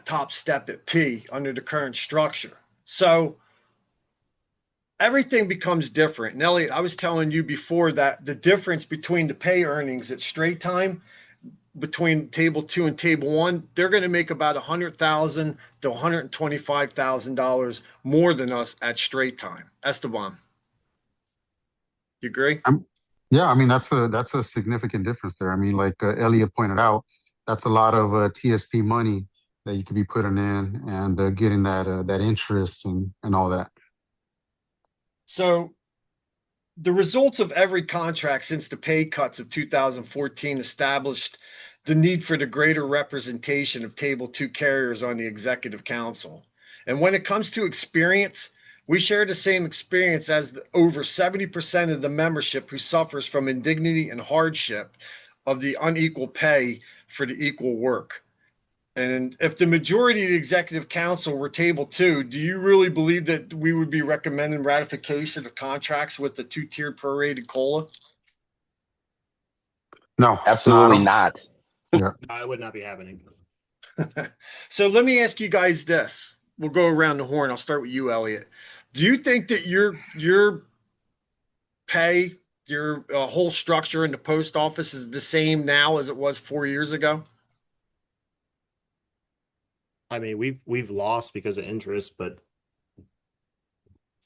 top step at P under the current structure. So everything becomes different. And Elliot, I was telling you before that the difference between the pay earnings at straight time between table 2 and table 1, they're going to make about $100,000 to $125,000 more than us at straight time. Esteban, you agree? Yeah, I mean that's a significant difference there. I mean, like Elliot pointed out, that's a lot of TSP money that you could be putting in and getting that interest and all that. So the results of every contract since the pay cuts of 2014 established the need for the greater representation of Table 2 carriers on the Executive Council. And when it comes to experience, we share the same experience as over 70% of the membership who suffers from indignity and hardship of the unequal pay for the equal work. And if the majority of the executive council were table two, do you really believe that we would be recommending ratification of contracts with the two-tiered prorated COLA? No, no, I Absolutely don't. not. Yeah. I would not be happening. So let me ask you guys this. We'll go around the horn. I'll start with you, Elliot. Do you think that your pay, your whole structure in the post office is the same now as it was 4 years ago? I mean, we've lost because of interest, but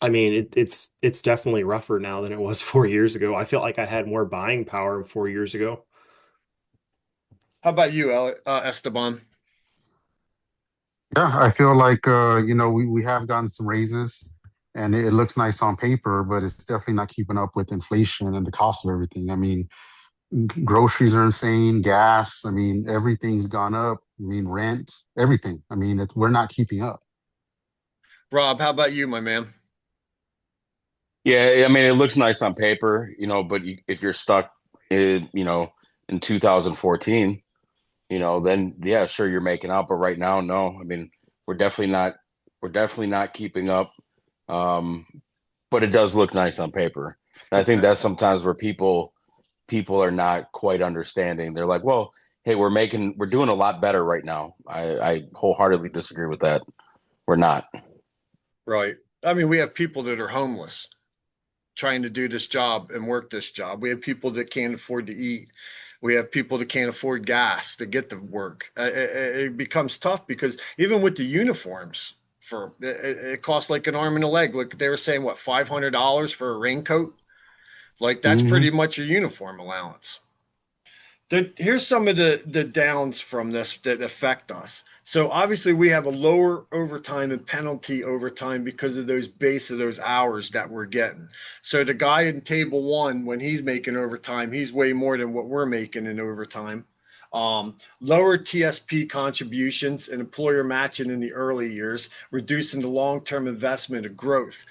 I mean, it's definitely rougher now than it was 4 years ago. I felt like I had more buying power 4 years ago. How about you, Esteban? Yeah, I feel like we have gotten some raises and it looks nice on paper, but it's definitely not keeping up with inflation and the cost of everything. I mean, groceries are insane, gas, I mean, everything's gone up. I mean, rent, everything. I mean, we're not keeping up. Rob, how about you, my man? Yeah, I mean, it looks nice on paper, but if you're stuck in 2014, then yeah, sure you're making out, but right now, no. I mean, we're definitely not, we're definitely not keeping up. Um, but it does look nice on paper. And I think that's sometimes where people are not quite understanding. They're like, well, hey, we're doing a lot better right now. I wholeheartedly disagree with that. We're not. Right. I mean, we have people that are homeless trying to do this job and work this job. We have people that can't afford to eat. We have people that can't afford gas to get to work. It becomes tough because even with the uniforms, it costs like an arm and a leg. Like they were saying, what, $500 for a raincoat? Like that's Hmm. pretty much a uniform allowance. Here's some of the downs from this that affect us. So obviously we have a lower overtime and penalty overtime because of those hours that we're getting. So the guy in table one, when he's making overtime, he's way more than what we're making in overtime. Lower TSP contributions and employer matching in the early years, reducing the long-term investment of growth.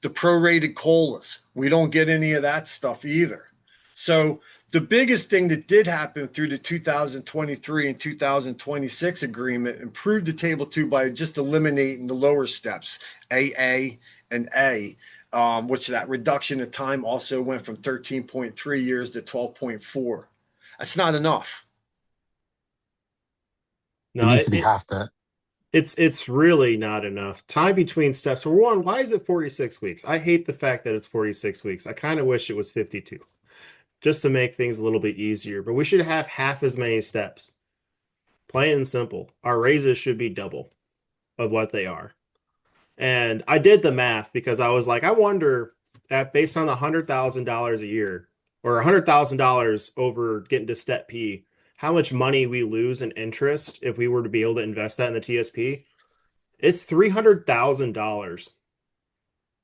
The prorated colas, we don't get any of that stuff either. So the biggest thing that did happen through the 2023 and 2026 agreement improved the table two by just eliminating the lower steps, AA and A, which that reduction in time also went from 13.3 years to 12.4. That's not enough. It No, needs to be half that. it's really not enough. Time between steps. For one, why is it 46 weeks? I hate the fact that it's 46 weeks. I kind of wish it was 52, just to make things a little bit easier. But we should have half as many steps. Plain and simple. Our raises should be double of what they are. And I did the math because I was like, I wonder at based on the $100,000 a year or $100,000 over getting to step P, how much money we lose in interest if we were to be able to invest that in the TSP. It's $300,000.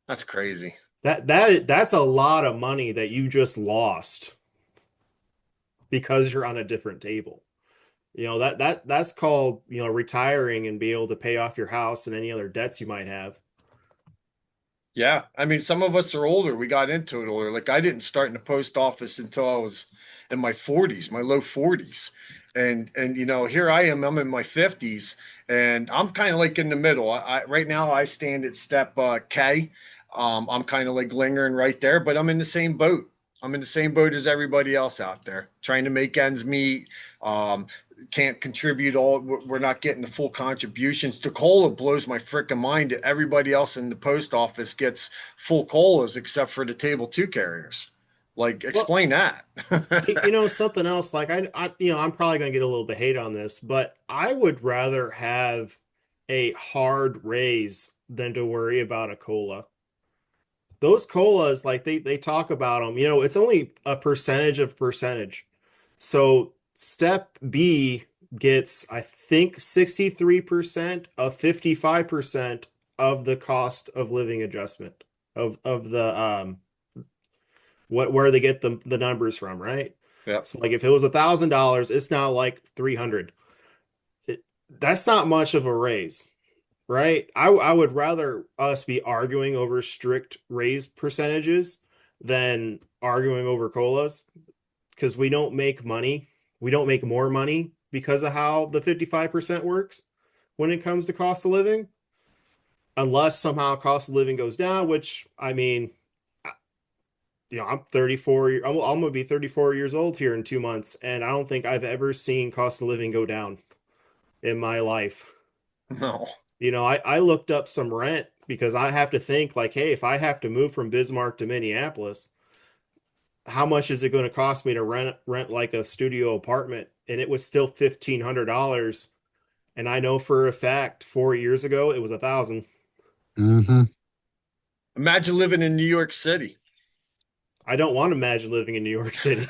That's crazy. That's a lot of money that you just lost because you're on a different table. That's called, retiring and be able to pay off your house and any other debts you might have. Yeah, I mean, some of us are older. We got into it older. Like I didn't start in the post office until I was in my 40s, my low 40s. And here I am, I'm in my 50s, and I'm kind of like in the middle. Right now I stand at step K. I'm kind of like lingering right there, but I'm in the same boat. I'm in the same boat as everybody else out there, trying to make ends meet. Um, can't contribute all. We're not getting the full contributions. The cola blows my freaking mind that everybody else in the post office gets full colas except for the table two carriers. Like, Well, explain that. something else like I'm probably going to get a little bit hate on this, but I would rather have a hard raise than to worry about a cola. Those colas, like they talk about them, it's only a percentage of percentage. So step B gets, I think, 63% of 55% of the cost of living adjustment of the where they get the numbers from, right? Yep. So like if it was $1,000, it's now like 300. That's not much of a raise, right? I would rather us be arguing over strict raise percentages than arguing over colas because we don't make money. We don't make more money because of how the 55% works when it comes to cost of living, unless somehow cost of living goes down, which I mean, I'm 34. I'm going to be 34 years old here in 2 months, and I don't think I've ever seen cost of living go down in my life. No. I looked up some rent because I have to think like, hey, if I have to move from Bismarck to Minneapolis, how much is it going to cost me to rent like a studio apartment? And it was still $1,500. And I know for a fact 4 years ago it was 1,000. Hmm. Imagine living in New York City. I don't want to imagine living in New York City.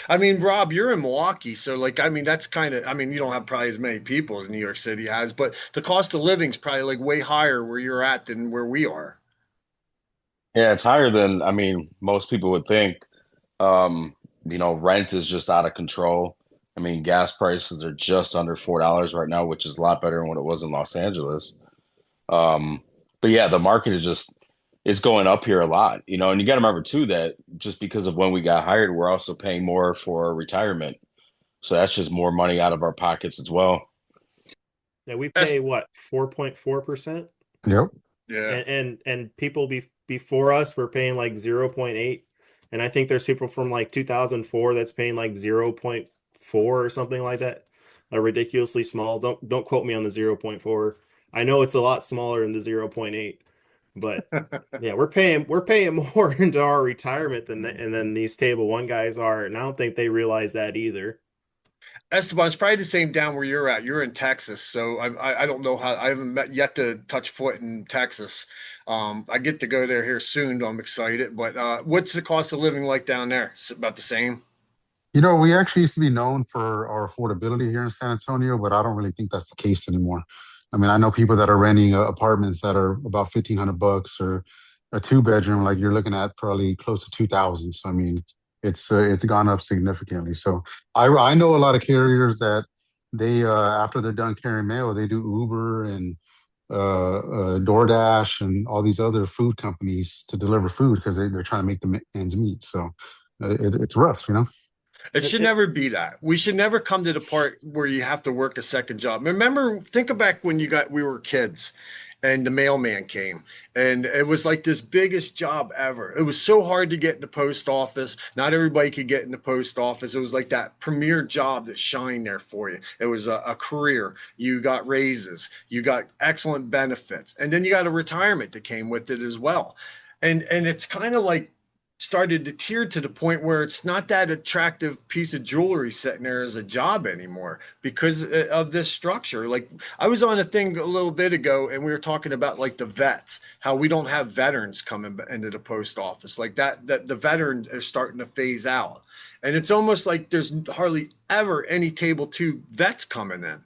I mean, Rob, you're in Milwaukee, so like, I mean, that's kind of, I mean, you don't have probably as many people as New York City has, but the cost of living's probably like way higher where you're at than where we are. Yeah, it's higher than, I mean, most people would think. Um, rent is just out of control. I mean, gas prices are just under $4 right now, which is a lot better than what it was in Los Angeles. Um, but yeah, the market is just it's going up here a lot, and you got to remember too that just because of when we got hired, we're also paying more for retirement. So that's just more money out of our pockets as well. Yeah, we That's, pay what, 4.4%? Yep. yeah. And people before us were paying like 0.8. And I think there's people from like 2004 that's paying like 0.4 or something like that. Ridiculously small. Don't quote me on the 0.4. I know it's a lot smaller than the 0.8, but yeah, we're paying more into our retirement than these table one guys are, and I don't think they realize that either. Esteban, it's probably the same down where you're at. You're in Texas, so I don't know how I haven't met yet to touch foot in Texas. I get to go there here soon. I'm excited. But what's the cost of living like down there? It's about the same. We actually used to be known for our affordability here in San Antonio, but I don't really think that's the case anymore. I mean, I know people that are renting apartments that are about $1,500 or a two-bedroom, like you're looking at probably close to 2,000. So I mean, it's gone up significantly. So I know a lot of carriers that they after they're done carrying mail, they do Uber and DoorDash and all these other food companies to deliver food because they're trying to make the ends meet. So it's rough. It It, should it, never be that. We should never come to the part where you have to work a second job. Remember, think back when we were kids and the mailman came and it was like this biggest job ever. It was so hard to get in the post office. Not everybody could get in the post office. It was like that premier job that shined there for you. It was a career. You got raises, you got excellent benefits, and then you got a retirement that came with it as well. And it's kind of like started to tear to the point where it's not that attractive piece of jewelry sitting there as a job anymore because of this structure. Like I was on a thing a little bit ago and we were talking about like the vets, how we don't have veterans coming into the post office like that the veterans are starting to phase out. And it's almost like there's hardly ever any table two vets coming in.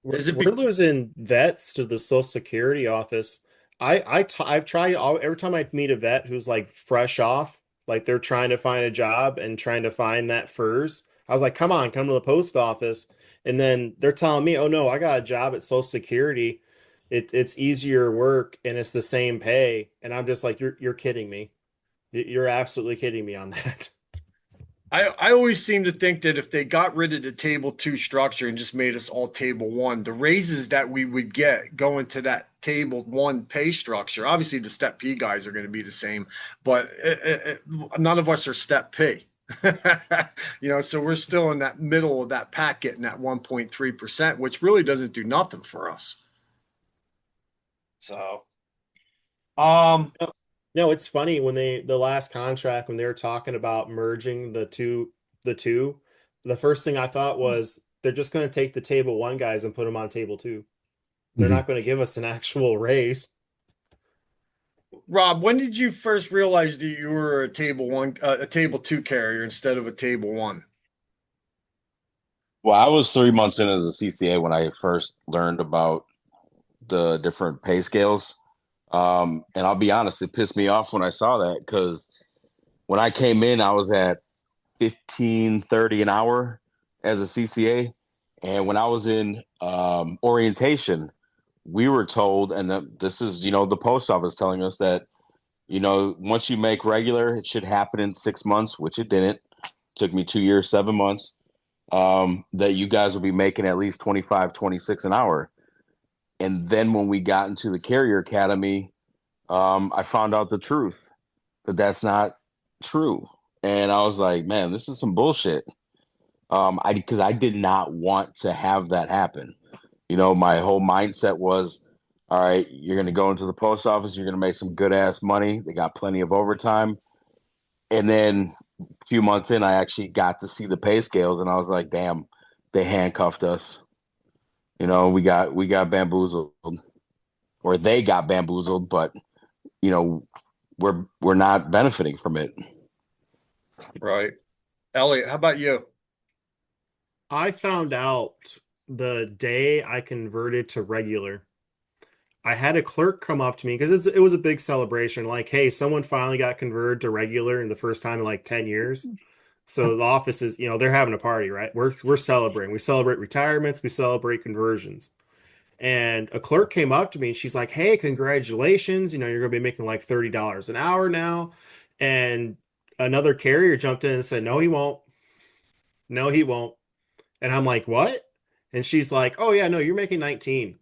we're, Is it we're be- losing vets to the Social Security office. I've tried every time I meet a vet who's like fresh off, like they're trying to find a job and trying to find that FERS. I was like, come on, come to the post office. And then they're telling me, oh no, I got a job at Social Security. It's easier work and it's the same pay. And I'm just like, you're kidding me. You're absolutely kidding me on that. I always seem to think that if they got rid of the table two structure and just made us all table one, the raises that we would get going to that table one pay structure, obviously the step P guys are going to be the same, but none of us are step P. So we're still in that middle of that pack getting that 1.3%, which really doesn't do nothing for us. So, um, No, it's funny when the last contract when they were talking about merging the two, the first thing I thought was they're just going to take the table one guys and put them on table two. They're Mhm. not going to give us an actual raise. Rob, when did you first realize that you were a table one, a table two carrier instead of a table one? Well, I was 3 months in as a CCA when I first learned about the different pay scales. And I'll be honest, it pissed me off when I saw that because when I came in, I was at 15.30 an hour as a CCA. And when I was in orientation, we were told, and this is, the post office telling us that, once you make regular, it should happen in 6 months, which it didn't. took me 2 years, 7 months, that you guys will be making at least 25, 26 an hour. And then when we got into the Carrier Academy, I found out the truth that that's not true. And I was like, man, this is some bullshit. Because I did not want to have that happen. My whole mindset was, all right, you're going to go into the post office, you're going to make some good ass money. They got plenty of overtime. And then a few months in, I actually got to see the pay scales, and I was like, damn, they handcuffed us. We got bamboozled, or they got bamboozled, but you know, we're not benefiting from it. Right. Elliot, how about you? I found out the day I converted to regular. I had a clerk come up to me because it was a big celebration. Like, hey, someone finally got converted to regular in the first time in like 10 years. So the office is, they're having a party, right? We're celebrating. We celebrate retirements, we celebrate conversions. And a clerk came up to me and she's like, "Hey, congratulations. You're going to be making like $30 an hour now." And another carrier jumped in and said, "No, he won't. No, he won't." And I'm like, "What?" And she's like, "Oh yeah, no, you're making 19.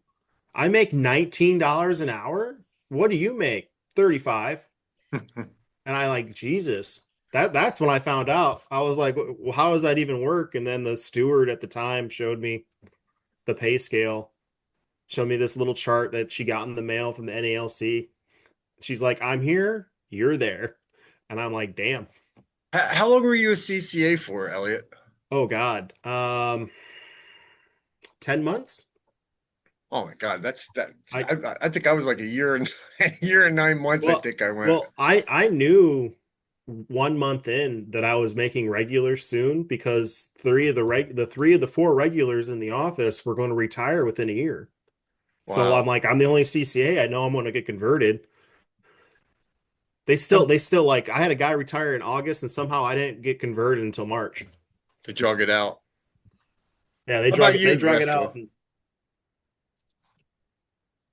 I make $19 an hour? What do you make? 35." And I like, Jesus. That's when I found out. I was like, well, how does that even work? And then the steward at the time showed me the pay scale, showed me this little chart that she got in the mail from the NALC. She's like, "I'm here, you're there." And I'm like, damn. How long were you a CCA for, Elliot? Oh God. 10 months? Oh my God, that's that. I I think I was like a year and a year and 9 months. I well think I went. I knew 1 month in that I was making regulars soon because the three of the four regulars in the office were going to retire within a year. So I'm Wow. like, I'm the only CCA. I know I'm going to get converted. How, They still like I had a guy retire in August and somehow I didn't get converted until March. to jog it out. Yeah, How about they you, drug it Mister? out.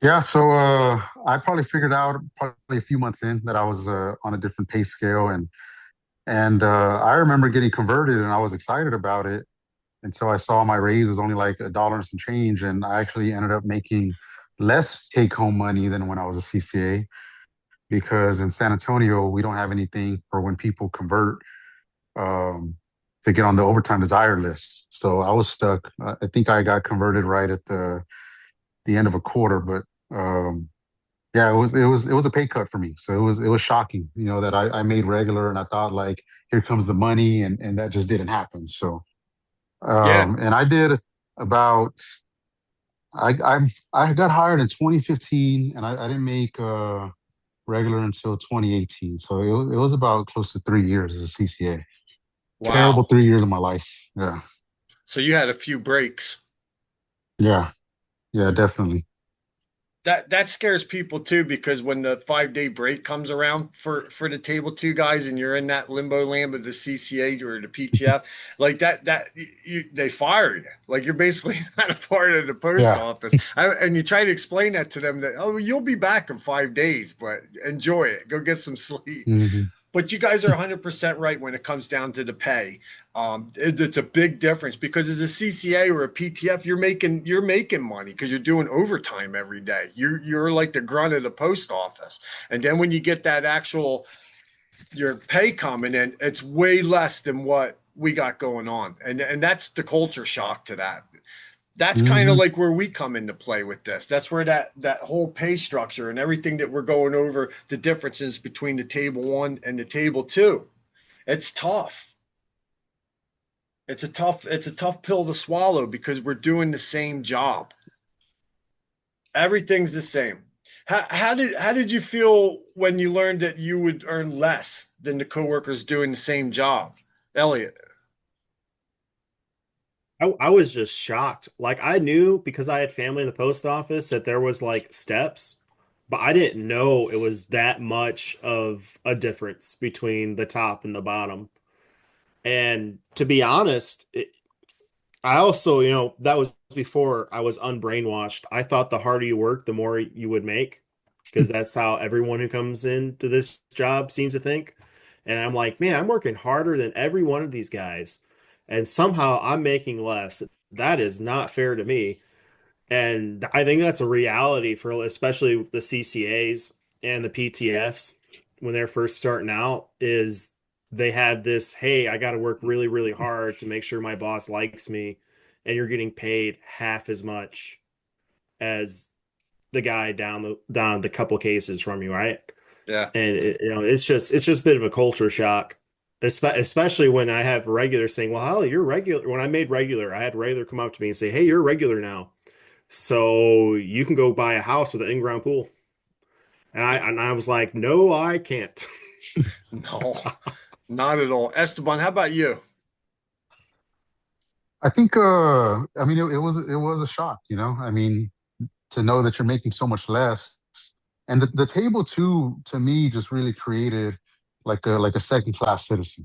Yeah, so I probably figured out probably a few months in that I was on a different pay scale, and I remember getting converted, and I was excited about it until I saw my raise was only like $1 and some change, and I actually ended up making less take home money than when I was a CCA because in San Antonio we don't have anything for when people convert um, to get on the overtime desire list. So I was stuck. I think I got converted right at the end of a quarter, but um, yeah, it was a pay cut for me. So it was shocking, that I made regular and I thought like here comes the money, and that just didn't happen. So Yeah. and I did about I got hired in 2015, and I didn't make regular until 2018. So it was about close to 3 years as a CCA. Terrible Wow. 3 years of my life. Yeah, So you had a few breaks. yeah, yeah, definitely. That scares people too, because when the 5 day break comes around for the table two guys and you're in that limbo land of the CCA or the PTF, like they fire you. Like you're basically not a part of the post Yeah. office. And you try to explain that to them that, oh, you'll be back in 5 days, but enjoy it. Go get some sleep. Hmm. But you guys are 100% right when it comes down to the pay. It's a big difference because as a CCA or a PTF, you're making money because you're doing overtime every day. You're like the grunt of the post office, and then when you get that actual your pay coming in, it's way less than what we got going on, and that's the culture shock to that. That's kind of Hmm. like where we come into play with this. That's where that whole pay structure and everything that we're going over, the differences between the table one and the table two. It's tough. It's a tough pill to swallow because we're doing the same job. Everything's the same. How did you feel when you learned that you would earn less than the coworkers doing the same job, Elliot? I was just shocked. Like I knew because I had family in the post office that there was like steps, but I didn't know it was that much of a difference between the top and the bottom. And to be honest, I also, that was before I was unbrainwashed. I thought the harder you work, the more you would make, because that's how everyone who comes into this job seems to think. And I'm like, man, I'm working harder than every one of these guys, and somehow I'm making less. That is not fair to me. And I think that's a reality for especially the CCAs and the PTFs when they're first starting out is they have this, hey, I got to work really, really hard to make sure my boss likes me, and you're getting paid half as much as the guy down the couple cases from you, right? Yeah. And it's just a bit of a culture shock, especially when I have regular saying, "Well, Holly, you're regular." When I made regular, I had regular come up to me and say, "Hey, you're regular now, so you can go buy a house with an in-ground pool." And I was like, "No, I can't." No, not at all. Esteban, how about you? I think I mean it was a shock, you know. I mean, to know that you're making so much less. And the table too, to me, just really created like a second class citizen.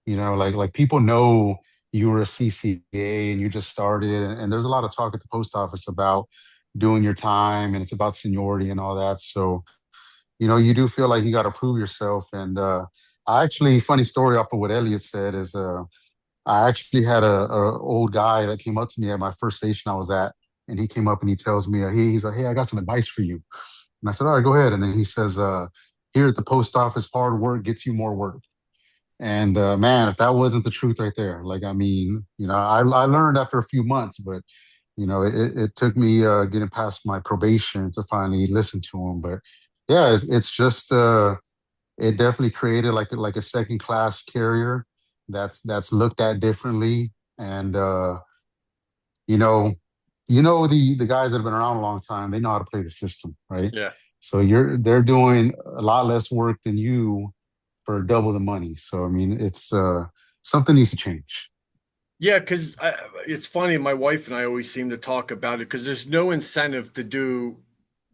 You know, like people know you were a CCA and you just started, and there's a lot of talk at the post office about doing your time, and it's about seniority and all that. So, you know, you do feel like you got to prove yourself. And I actually, funny story off of what Elliot said is, I actually had a old guy that came up to me at my first station I was at, and he came up and he tells me, he's like, "Hey, I got some advice for you." And I said, "All right, go ahead." And then he says, "Here at the post office, hard work gets you more work." And man, if that wasn't the truth right there, like, I mean, you know, I learned after a few months, but you know, it took me getting past my probation to finally listen to him. But yeah, it's just it definitely created like a second class carrier that's looked at differently. And you know, the guys that have been around a long time, they know how to play the system, right? Yeah. So they're doing a lot less work than you for double the money. So I mean, it's something needs to change. Yeah, because it's funny. My wife and I always seem to talk about it because there's no incentive to do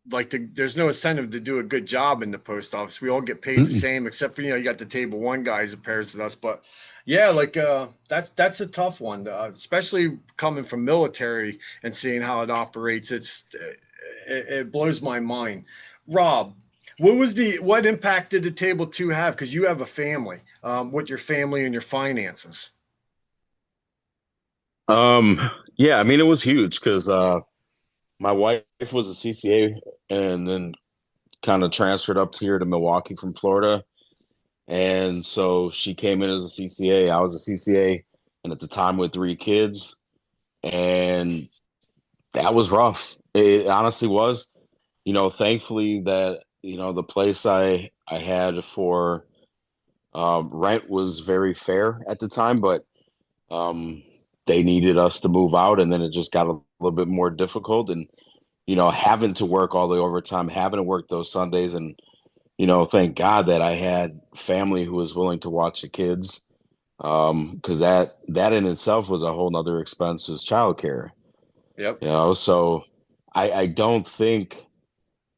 there's no incentive to do a good job in the post office. We all get paid the Mm-mm. same, except for you got the table one guys that pairs with us. But yeah, that's a tough one, especially coming from military and seeing how it operates. It blows my mind. Rob, what impact did the table two have? Because you have a family, with your family and your finances. Yeah, I mean it was huge because my wife was a CCA and then kind of transferred up here to Milwaukee from Florida. And so she came in as a CCA. I was a CCA, and at the time with three kids, and that was rough. It honestly was. You know, thankfully that the place I had for rent was very fair at the time, but um, they needed us to move out, and then it just got a little bit more difficult. And having to work all the overtime, having to work those Sundays, and thank God that I had family who was willing to watch the kids, because that in itself was a whole nother expense, was childcare. Yep. So I don't think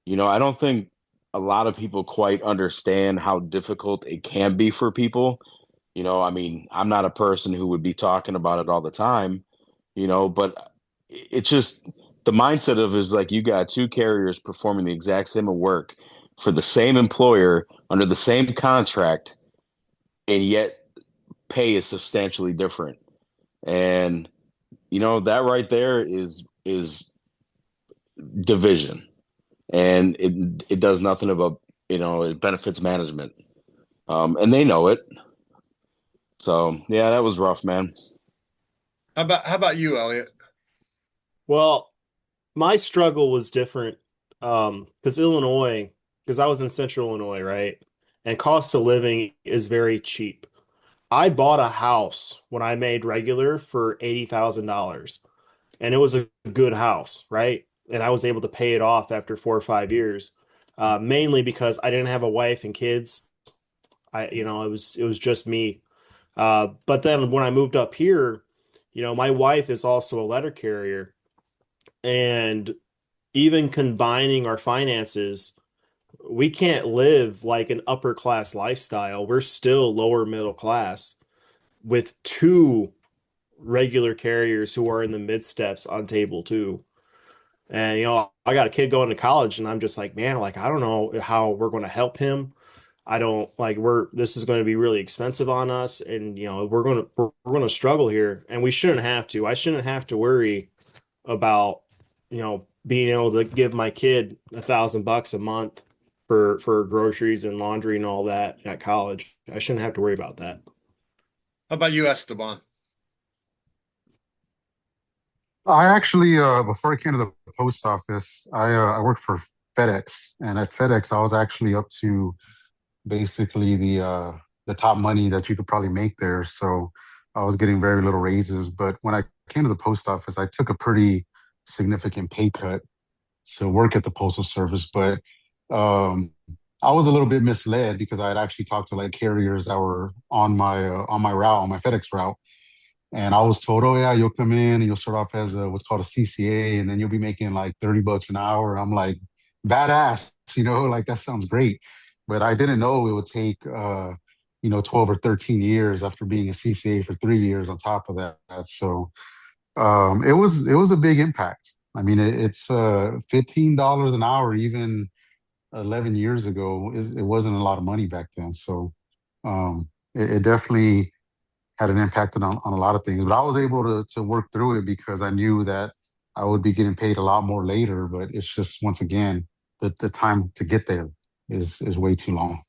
I don't think a lot of people quite understand how difficult it can be for people. I mean, I'm not a person who would be talking about it all the time, but it's just the mindset of is like you got two carriers performing the exact same work for the same employer under the same contract, and yet pay is substantially different. And that right there is division, and it does nothing about it benefits management, and they know it. So yeah, that was rough, man. How about you, Elliot? Well, my struggle was different because Illinois, because I was in Central Illinois, right? And cost of living is very cheap. I bought a house when I made regular for $80,000, and it was a good house, right? And I was able to pay it off after 4 or 5 years, mainly because I didn't have a wife and kids. It was just me. But then when I moved up here, my wife is also a letter carrier, and even combining our finances, we can't live like an upper class lifestyle. We're still lower middle class with two regular carriers who are in the mid steps on table two. And I got a kid going to college, and I'm just like, man, like I don't know how we're going to help him. I don't like this is going to be really expensive on us, and we're going to struggle here, and we shouldn't have to. I shouldn't have to worry about being able to give my kid $1,000 a month for groceries and laundry and all that at college. I shouldn't have to worry about that. How about you, Esteban? I actually, before I came to the post office, I worked for FedEx, and at FedEx, I was actually up to basically the top money that you could probably make there. So I was getting very little raises. But when I came to the post office, I took a pretty significant pay cut to work at the postal service. But um, I was a little bit misled because I had actually talked to like carriers that were on my route, on my FedEx route, and I was told, oh yeah, you'll come in and you'll start off as what's called a CCA, and then you'll be making like $30 an hour. I'm like, badass, like that sounds great. But I didn't know it would take 12 or 13 years after being a CCA for 3 years on top of that. So it was a big impact. I mean, it's $15 an hour even 11 years ago. It wasn't a lot of money back then. So it definitely had an impact on a lot of things. But I was able to work through it because I knew that I would be getting paid a lot more later. But it's just once again the time to get there is way too long.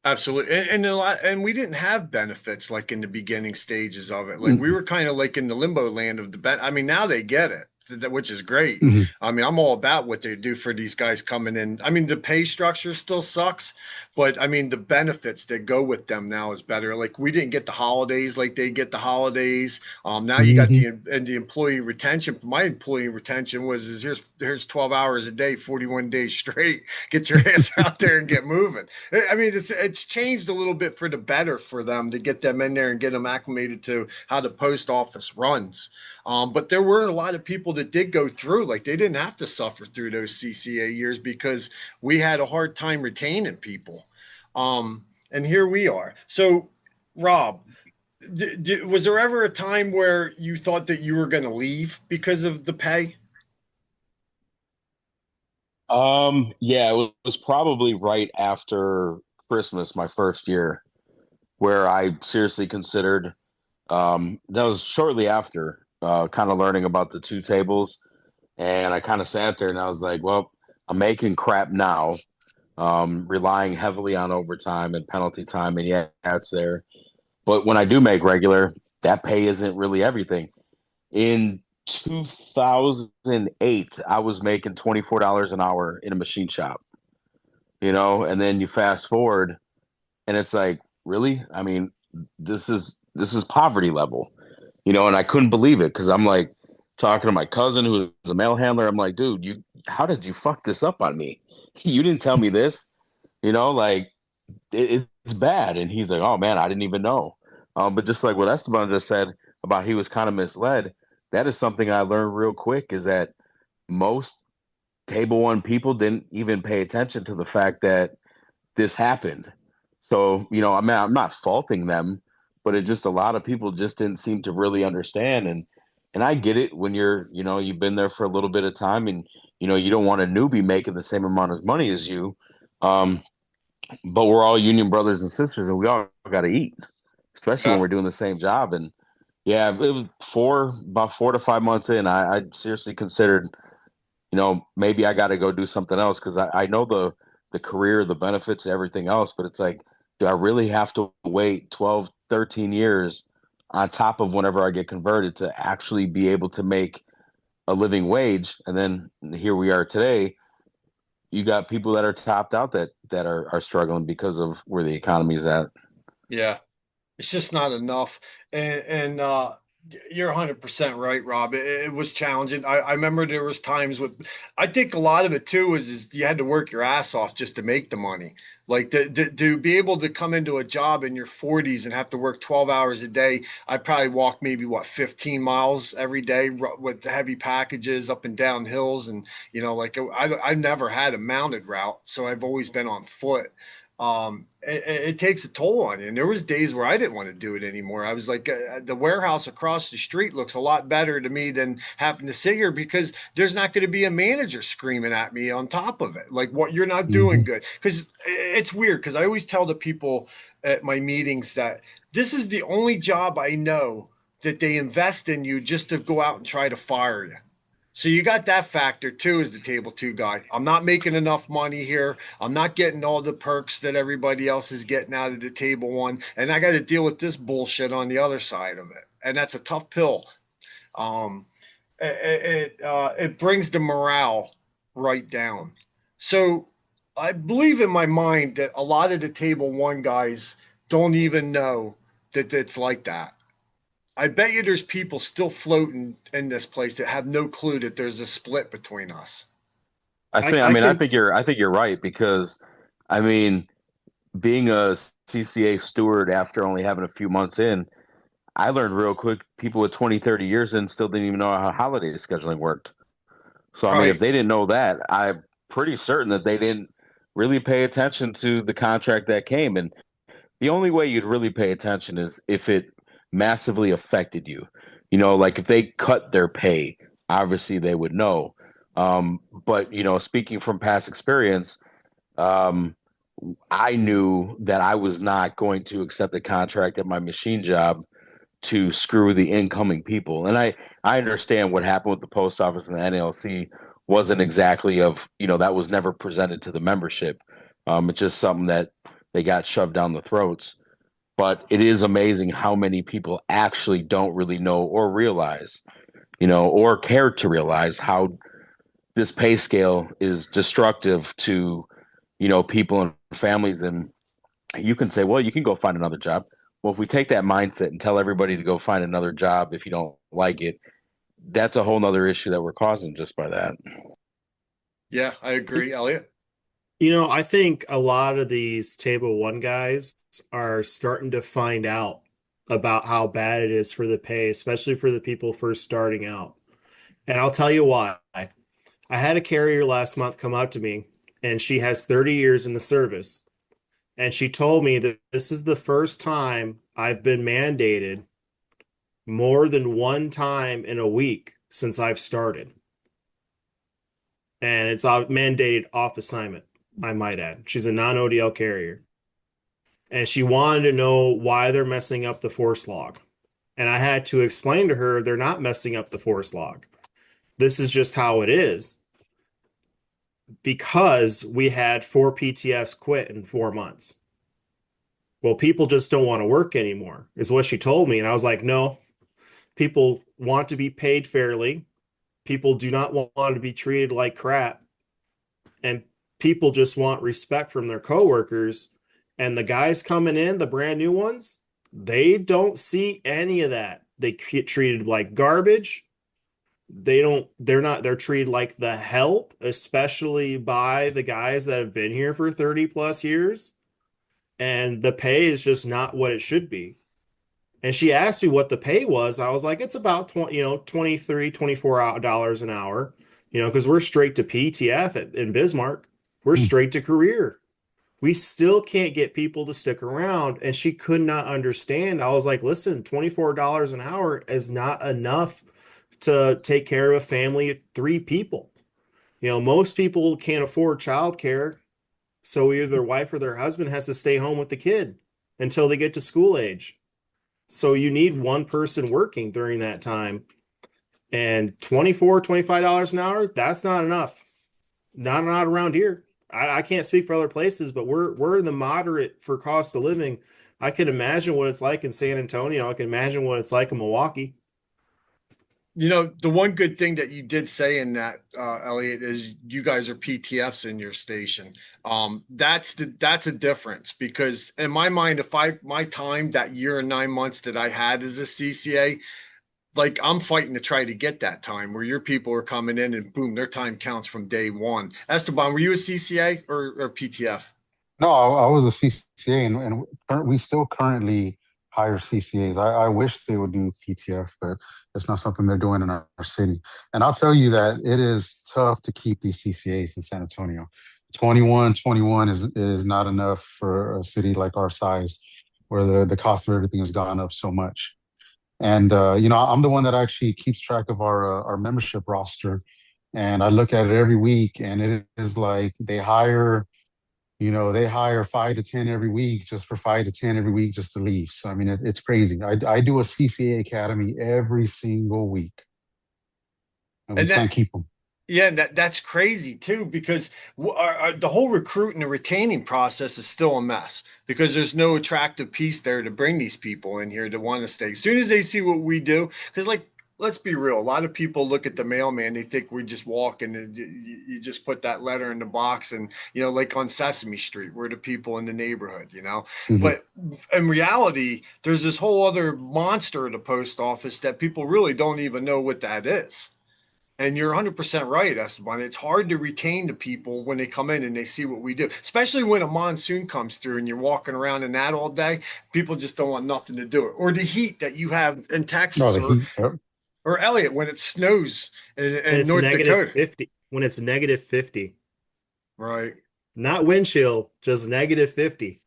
Absolutely. And we didn't have benefits like in the beginning stages of it. Like we Mm-mm. were kind of like in the limbo land of I mean, now they get it, which is great. Mhm. I mean, I'm all about what they do for these guys coming in. I mean, the pay structure still sucks, but I mean, the benefits that go with them now is better. Like we didn't get the holidays like they get the holidays. Now you got Mhm. the employee retention. My employee retention was here's 12 hours a day, 41 days straight. Get your ass out there and get moving. I mean, it's changed a little bit for the better for them to get them in there and get them acclimated to how the post office runs. But there were a lot of people that did go through, like they didn't have to suffer through those CCA years because we had a hard time retaining people. And here we are. So, Rob, was there ever a time where you thought that you were going to leave because of the pay? Yeah, it was probably right after Christmas, my first year, where I seriously considered. That was shortly after, kind of learning about the two tables, and I kind of sat there and I was like, well, I'm making crap now, relying heavily on overtime and penalty time, and yeah, it's there. But when I do make regular, that pay isn't really everything. In 2008, I was making $24 an hour in a machine shop, and then you fast forward and it's like, really? I mean, this is poverty level, and I couldn't believe it because I'm like talking to my cousin who was a mail handler. I'm like, dude, how did you fuck this up on me? You didn't tell me this, like it's bad. And he's like, oh man, I didn't even know. But just like what Esteban just said about he was kind of misled, that is something I learned real quick is that most table one people didn't even pay attention to the fact that this happened. So, I mean, I'm not faulting them, but it just a lot of people just didn't seem to really understand. And I get it when you've been there for a little bit of time and you don't want a newbie making the same amount of money as you. Um, but we're all union brothers and sisters and we all got to eat, especially when Yeah. we're doing the same job. And yeah, it was about 4 to 5 months in, I seriously considered, maybe I got to go do something else because I know the career, the benefits, everything else, but it's like, do I really have to wait 12, 13 years on top of whenever I get converted to actually be able to make a living wage? And then here we are today. You got people that are topped out that are struggling because of where the economy is at. Yeah. It's just not enough. And you're 100% right, Rob. It was challenging. I remember there was times with, I think a lot of it too is you had to work your ass off just to make the money. Like to be able to come into a job in your 40s and have to work 12 hours a day. I probably walk maybe 15 miles every day with heavy packages up and down hills. And, like I never had a mounted route. So I've always been on foot. it takes a toll on you. And there was days where I didn't want to do it anymore. I was like, the warehouse across the street looks a lot better to me than having to sit here, because there's not going to be a manager screaming at me on top of it. Like, what, you're not doing good. Because it's weird, because I always tell the people at my meetings that this is the only job I know that they invest in you just to go out and try to fire you. So you got that factor too as the table two guy. I'm not making enough money here. I'm not getting all the perks that everybody else is getting out of the table one. And I got to deal with this bullshit on the other side of it. And that's a tough pill. It brings the morale right down. So I believe in my mind that a lot of the table one guys don't even know that it's like that. I bet you there's people still floating in this place that have no clue that there's a split between us. I I think you're right because, I mean, being a CCA steward after only having a few months in, I learned real quick people with 20, 30 years in still didn't even know how holiday scheduling worked. So, I mean, if Right. they didn't know that, I'm pretty certain that they didn't really pay attention to the contract that came. And the only way you'd really pay attention is if it massively affected you. You know, like if they cut their pay, obviously they would know. But, you know, speaking from past experience, um, I knew that I was not going to accept a contract at my machine job to screw the incoming people. And I understand what happened with the post office and the NLC wasn't exactly of, you know, that was never presented to the membership. It's just something that they got shoved down the throats. But it is amazing how many people actually don't really know or realize, you know, or care to realize how this pay scale is destructive to, you know, people and families. And you can say, well, you can go find another job. Well, if we take that mindset and tell everybody to go find another job if you don't like it, that's a whole nother issue that we're causing just by that. Yeah, I agree, Elliot. You know, I think a lot of these table one guys are starting to find out about how bad it is for the pay, especially for the people first starting out. And I'll tell you why. I had a carrier last month come up to me, and she has 30 years in the service. And she told me that this is the first time I've been mandated more than one time in a week since I've started. And it's mandated off assignment, I might add. She's a non-ODL carrier. And she wanted to know why they're messing up the force log. And I had to explain to her they're not messing up the force log. This is just how it is because we had 4 PTFs quit in 4 months. Well, people just don't want to work anymore, is what she told me. And I was like, no, people want to be paid fairly. People do not want to be treated like crap. And people just want respect from their coworkers. And the guys coming in, the brand new ones, they don't see any of that. They get treated like garbage. They're treated like the help, especially by the guys that have been here for 30 plus years. And the pay is just not what it should be. And she asked me what the pay was. I was like, it's about 20, you know, 23, $24 an hour, you know, because we're straight to PTF in Bismarck. We're straight to career. We still can't get people to stick around. And she could not understand. I was like, listen, $24 an hour is not enough to take care of a family of 3 people. You know, most people can't afford childcare. So either their wife or their husband has to stay home with the kid until they get to school age. So you need one person working during that time. And $25 an hour, that's not enough. Not around here. I can't speak for other places, but we're in the moderate for cost of living. I can imagine what it's like in San Antonio. I can imagine what it's like in Milwaukee. You know, the one good thing that you did say in that, Elliot, is you guys are PTFs in your station. That's a difference, because in my mind, if my time, that year and 9 months that I had as a CCA, like, I'm fighting to try to get that time where your people are coming in and boom, their time counts from day one. Esteban, were you a CCA or PTF? No, I was a CCA, and we still currently hire CCAs. I wish they would do PTF, but it's not something they're doing in our city. And I'll tell you that it is tough to keep these CCAs in San Antonio. 21 is not enough for a city like our size, where the cost of everything has gone up so much. And I'm the one that actually keeps track of our membership roster, and I look at it every week, and it is like they hire 5 to 10 every week just for 5 to 10 every week just to leave. So I mean, it's crazy. I do a CCA academy every single week, and we And can't that, keep them. yeah, that's crazy too, because the whole recruiting and retaining process is still a mess because there's no attractive piece there to bring these people in here to want to stay. As soon as they see what we do, because like, let's be real, a lot of people look at the mailman, they think we just walk and you just put that letter in the box and, like on Sesame Street, we're the people in the neighborhood. Mhm. But in reality, there's this whole other monster at the post office that people really don't even know what that is. And you're 100% right, Esteban. It's hard to retain the people when they come in and they see what we do, especially when a monsoon comes through and you're walking around in that all day. People just don't want nothing to do it. Or the heat that you have in Oh, Texas, the heat. Yep. or Elliot when it snows And in it's North negative Dakota. 50 when it's negative 50. Right. Not wind chill, just negative 50.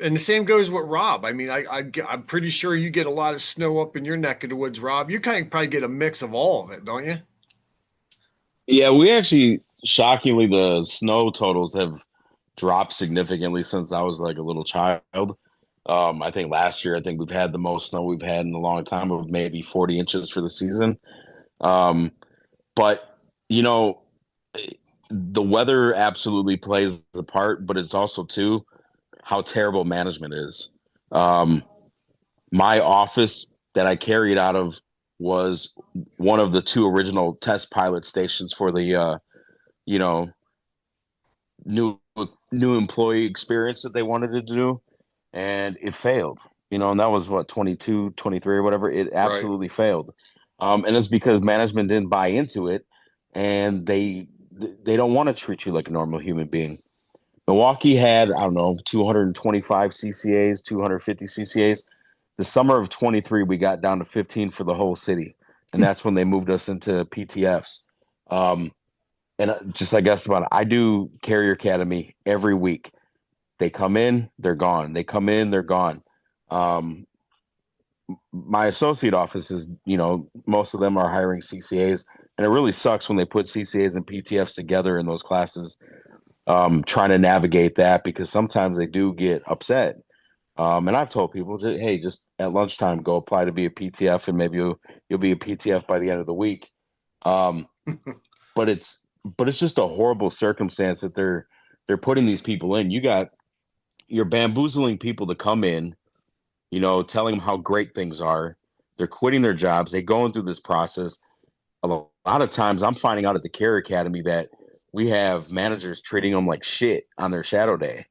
And the same goes with Rob. I mean, I'm pretty sure you get a lot of snow up in your neck of the woods, Rob. You kind of probably get a mix of all of it, don't you? Yeah, we actually shockingly the snow totals have dropped significantly since I was like a little child. I think last year, I think we've had the most snow we've had in a long time, of maybe 40 inches for the season. Um, but you know, the weather absolutely plays a part, but it's also too how terrible management is. Um, my office that I carried out of was one of the two original test pilot stations for the you know new new employee experience that they wanted to do, and it failed. And that was what, 22, 23 or whatever. It Right. absolutely failed. And it's because management didn't buy into it, and they don't want to treat you like a normal human being. Milwaukee had, I don't know, 225 CCAs, 250 CCAs. The summer of 23, we got down to 15 for the whole city. And that's when they moved us into PTFs. And just like Esteban, I do Carrier Academy every week. They come in, they're gone. They come in, they're gone. Um, my associate offices, most of them are hiring CCAs. And it really sucks when they put CCAs and PTFs together in those classes, trying to navigate that because sometimes they do get upset. And I've told people, hey, just at lunchtime, go apply to be a PTF, and maybe you'll be a PTF by the end of the week. Um, but it's just a horrible circumstance that they're putting these people in. You're bamboozling people to come in, telling them how great things are. They're quitting their jobs. They going through this process. A lot of times, I'm finding out at the Care Academy that we have managers treating them like shit on their shadow day.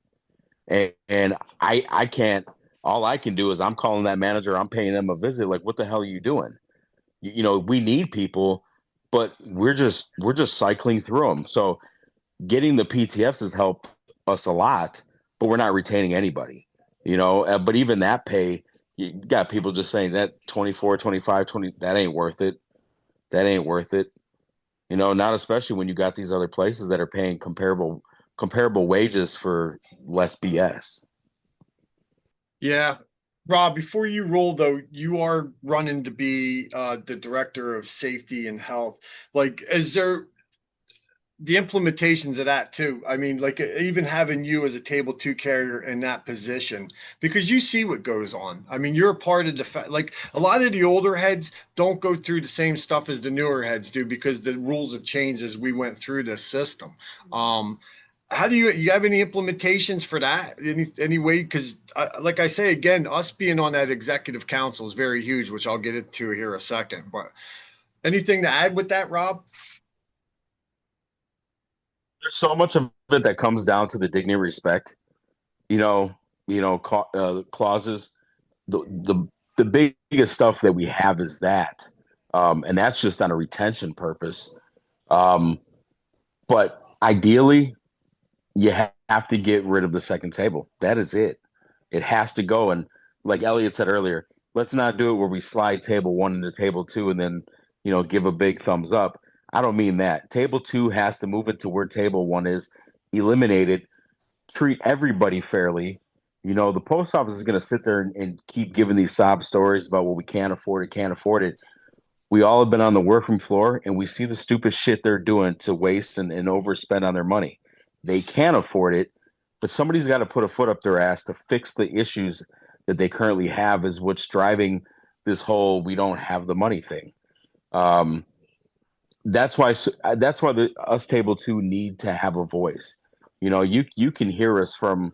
And I can't. All I can do is I'm calling that manager. I'm paying them a visit. Like, what the hell are you doing? We need people, but we're just cycling through them. So getting the PTFs has helped us a lot, but we're not retaining anybody. But even that pay, you got people just saying that 24, 25, 20, that ain't worth it. That ain't worth it. Not especially when you got these other places that are paying comparable wages for less BS. Yeah. Rob, before you roll though, you are running to be the director of safety and health. Like, is there the implementations of that too? I mean, like even having you as a table two carrier in that position, because you see what goes on. I mean, you're a part of the like a lot of the older heads don't go through the same stuff as the newer heads do because the rules have changed as we went through this system. How do you have any implementations for that? Any way? Because like I say again, us being on that executive council is very huge, which I'll get into here a second. But anything to add with that, Rob? There's so much of it that comes down to the dignity and respect, you know, clauses. The biggest stuff that we have is that, and that's just on a retention purpose. Um, but ideally, you have to get rid of the second table. That is it. It has to go. And like Elliot said earlier, let's not do it where we slide table one into table two and then, give a big thumbs up. I don't mean that. Table two has to move into where table one is eliminate it, treat everybody fairly. The post office is going to sit there and keep giving these sob stories about what we can't afford it, can't afford it. We all have been on the workroom floor and we see the stupid shit they're doing to waste and overspend on their money. They can afford it, but somebody's got to put a foot up their ass to fix the issues that they currently have, is what's driving this whole we don't have the money thing. Um, that's why the us table two need to have a voice. You can hear us from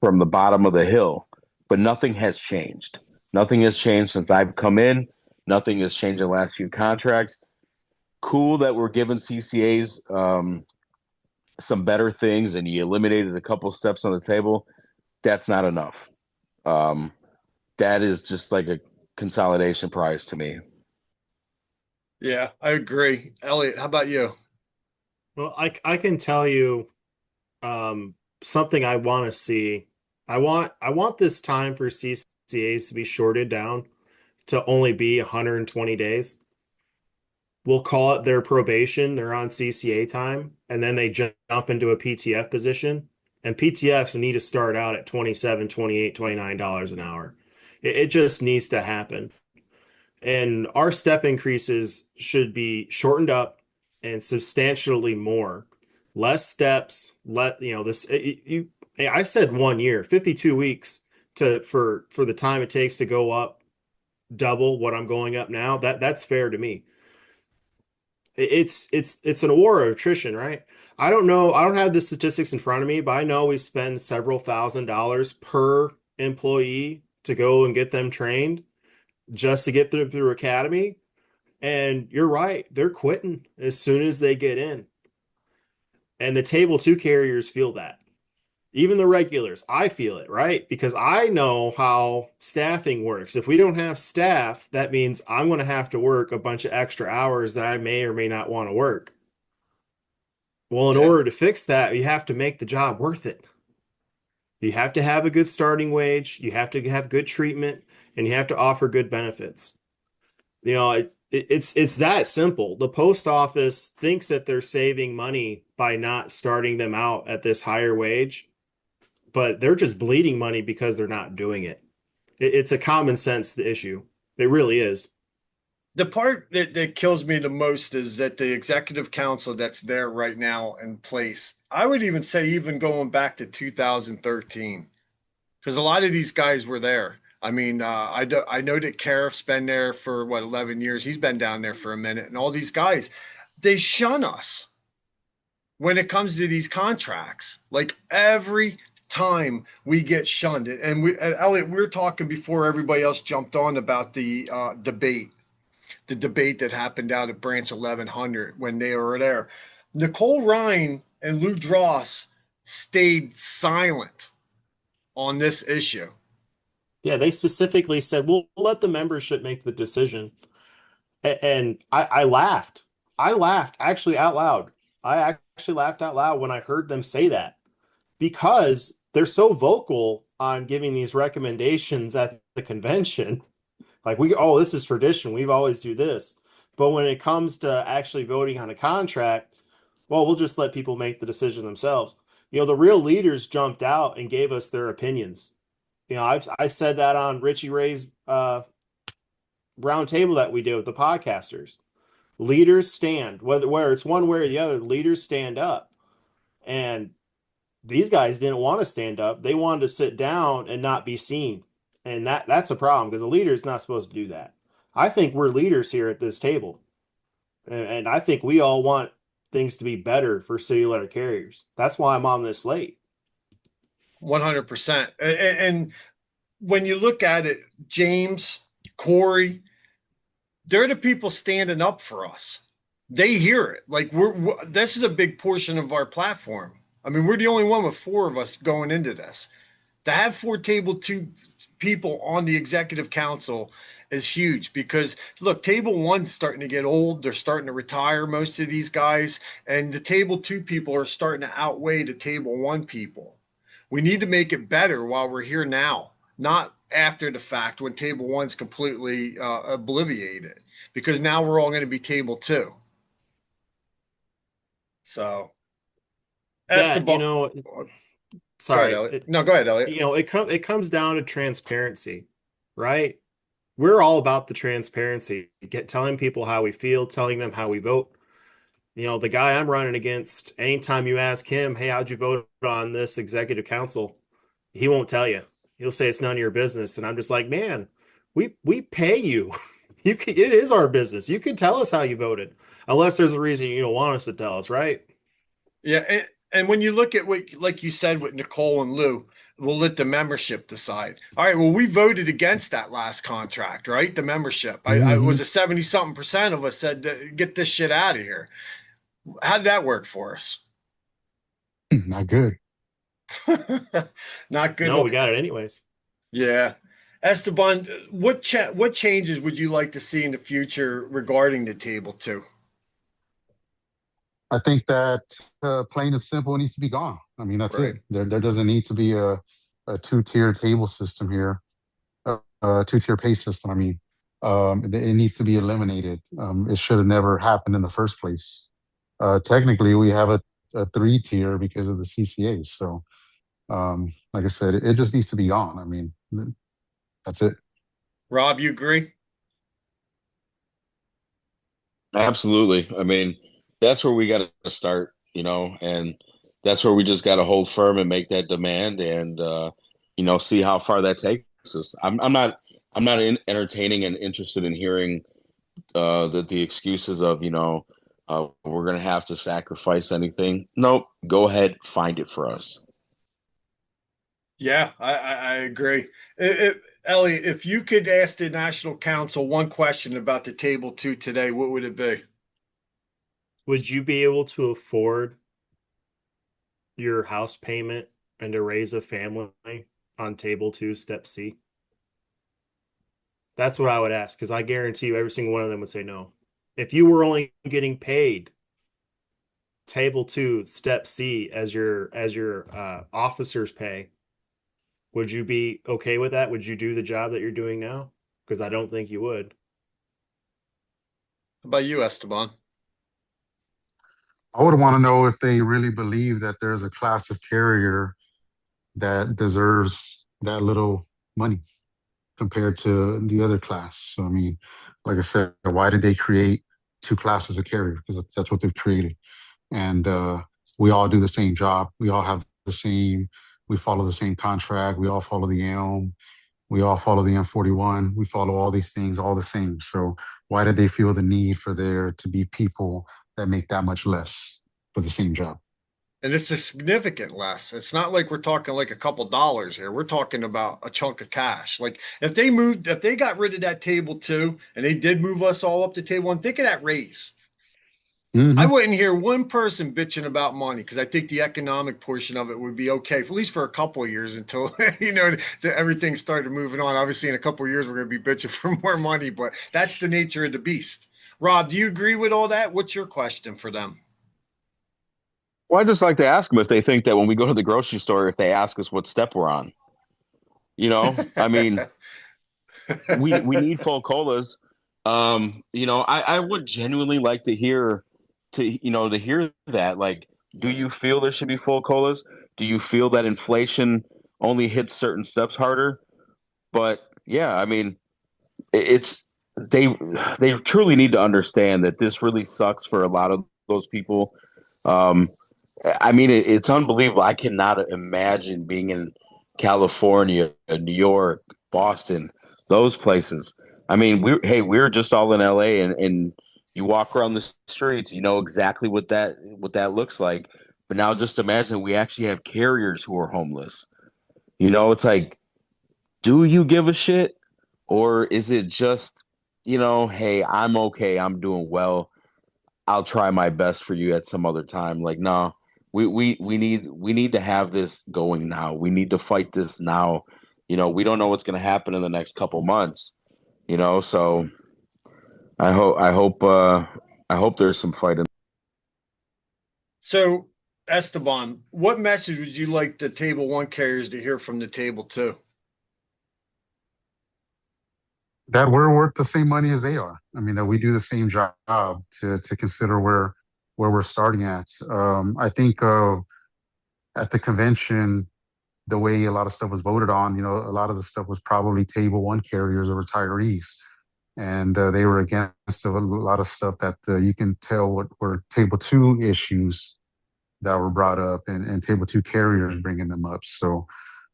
the bottom of the hill, but nothing has changed. Nothing has changed since I've come in. Nothing has changed in the last few contracts. Cool that we're giving CCAs some better things, and you eliminated a couple steps on the table. That's not enough. Um, that is just like a consolidation prize to me. Yeah, I agree. Elliot, how about you? Well, I can tell you something I want to see. I want this time for CCAs to be shorted down to only be 120 days. We'll call it their probation. They're on CCA time, and then they jump into a PTF position. And PTFs need to start out at 27, 28, $29 an hour. It just needs to happen. And our step increases should be shortened up and substantially more. Less steps, I said 1 year, 52 weeks for the time it takes to go up double what I'm going up now. That's fair to me. It's an war of attrition, right? I don't know. I don't have the statistics in front of me, but I know we spend several $1,000s per employee to go and get them trained just to get them through academy. And you're right, they're quitting as soon as they get in. And the table two carriers feel that. Even the regulars, I feel it, right? Because I know how staffing works. If we don't have staff, that means I'm going to have to work a bunch of extra hours that I may or may not want to work. Well, in Yeah. order to fix that, you have to make the job worth it. You have to have a good starting wage, you have to have good treatment, and you have to offer good benefits. It's that simple. The post office thinks that they're saving money by not starting them out at this higher wage, but they're just bleeding money because they're not doing it. It's a common sense issue. It really is. The part that kills me the most is that the executive council that's there right now in place, I would even say, even going back to 2013, because a lot of these guys were there. I mean, I know that Cariff's been there for what, 11 years. He's been down there for a minute, and all these guys, they shun us when it comes to these contracts. Like every time we get shunned, and Elliot, we were talking before everybody else jumped on about the debate that happened out at Branch 1100 when they were there. Nicole Ryan and Lou Dross stayed silent on this issue. Yeah, they specifically said, we'll let the membership make the decision. And I laughed. I laughed actually out loud. I actually laughed out loud when I heard them say that because they're so vocal on giving these recommendations at the convention. Like this is tradition. We've always do this. But when it comes to actually voting on a contract, well, we'll just let people make the decision themselves. The real leaders jumped out and gave us their opinions. I said that on Richie Ray's round table that we did with the podcasters. Leaders stand, whether it's one way or the other, leaders stand up. And these guys didn't want to stand up. They wanted to sit down and not be seen. And that's a problem because a leader is not supposed to do that. I think we're leaders here at this table. And I think we all want things to be better for city letter carriers. That's why I'm on this slate. 100%. And when you look at it, James, Corey, they're the people standing up for us. They hear it. Like this is a big portion of our platform. I mean, we're the only one with four of us going into this. To have four table two people on the executive council is huge because look, table one's starting to get old. They're starting to retire, most of these guys, and the table two people are starting to outweigh the table one people. We need to make it better while we're here now, not after the fact when table one's completely obliviated, because now we're all going to be table two. So that, Esteban, go ahead, sorry, Elliot. No, go ahead, Elliot. it comes down to transparency, right? We're all about the transparency, telling people how we feel, telling them how we vote. The guy I'm running against, anytime you ask him, hey, how'd you vote on this executive council? He won't tell you. He'll say it's none of your business. And I'm just like, man, we pay you. It is our business. You can tell us how you voted, unless there's a reason you don't want us to tell us, right? Yeah, and when you look at what, like you said with Nicole and Lou, we'll let the membership decide. All right, well, we voted against that last contract, right? The membership. I Hmm. was a 70 something percent of us said, get this shit out of here. How did that work for us? Not good. Not good. No, we got it anyways. Yeah. Esteban, what changes would you like to see in the future regarding the table two? I think that plain and simple, it needs to be gone. I mean, that's Right. it. There doesn't need to be a two-tier table system here, a two-tier pay system. I mean, it needs to be eliminated. It should have never happened in the first place. Technically, we have a three-tier because of the CCA. So, like I said, it just needs to be gone. I mean, that's it. Rob, you agree? Absolutely. I mean, that's where we got to start, and that's where we just got to hold firm and make that demand and see how far that takes us. I'm not entertaining and interested in hearing the excuses of, we're going to have to sacrifice anything. Nope. Go ahead, find it for us. Yeah, I agree. Elliot, if you could ask the National Council one question about the table two today, what would it be? Would you be able to afford your house payment and to raise a family on table two, step C? That's what I would ask, because I guarantee you every single one of them would say no. If you were only getting paid table two, step C as your officer's pay, would you be okay with that? Would you do the job that you're doing now? Because I don't think you would. How about you, Esteban? I would want to know if they really believe that there's a class of carrier that deserves that little money compared to the other class. So, I mean, like I said, why did they create two classes of carrier? Because that's what they've created. And we all do the same job. We all have we follow the same contract. We all follow the ELM. We all follow the M41. We follow all these things all the same. So why did they feel the need for there to be people that make that much less for the same job? And it's a significant less. It's not like we're talking like a couple dollars here. We're talking about a chunk of cash. Like if they got rid of that table two and they did move us all up to table one, think of that raise. I Hmm. wouldn't hear one person bitching about money because I think the economic portion of it would be okay, for at least for a couple of years until everything started moving on. Obviously, in a couple of years, we're going to be bitching for more money, but that's the nature of the beast. Rob, do you agree with all that? What's your question for them? Well, I just like to ask them if they think that when we go to the grocery store, if they ask us what step we're on. I mean, we need full colas. I would genuinely like to hear to hear that. Like, do you feel there should be full colas? Do you feel that inflation only hits certain steps harder? But yeah, I mean, it's they they truly need to understand that this really sucks for a lot of those people. Um, I mean, it's unbelievable. I cannot imagine being in California, New York, Boston, those places. I mean, we're just all in LA, and you walk around the streets, you know exactly what that looks like. But now just imagine we actually have carriers who are homeless. It's like, do you give a shit? Or is it just, hey, I'm okay, I'm doing well. I'll try my best for you at some other time. Like, no, we need to have this going now. We need to fight this now. We don't know what's going to happen in the next couple months. So I hope there's some fighting. So, Esteban, what message would you like the table one carriers to hear from the table two? That we're worth the same money as they are. I mean, that we do the same job to consider where we're starting at. I think at the convention, the way a lot of stuff was voted on, a lot of the stuff was probably table one carriers or retirees. And they were against a lot of stuff that you can tell what were table two issues that were brought up, and table two carriers bringing them up. So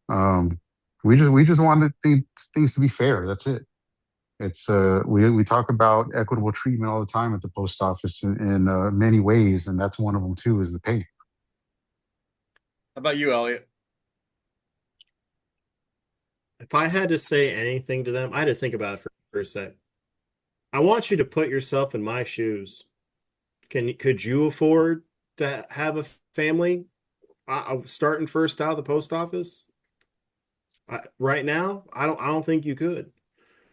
um, we just wanted things to be fair. That's it. It's we talk about equitable treatment all the time at the post office in many ways, and that's one of them too, is the pay. How about you, Elliot? If I had to say anything to them, I had to think about it for a sec. I want you to put yourself in my shoes. Could you afford to have a family starting first out of the post office? Right now, I don't think you could.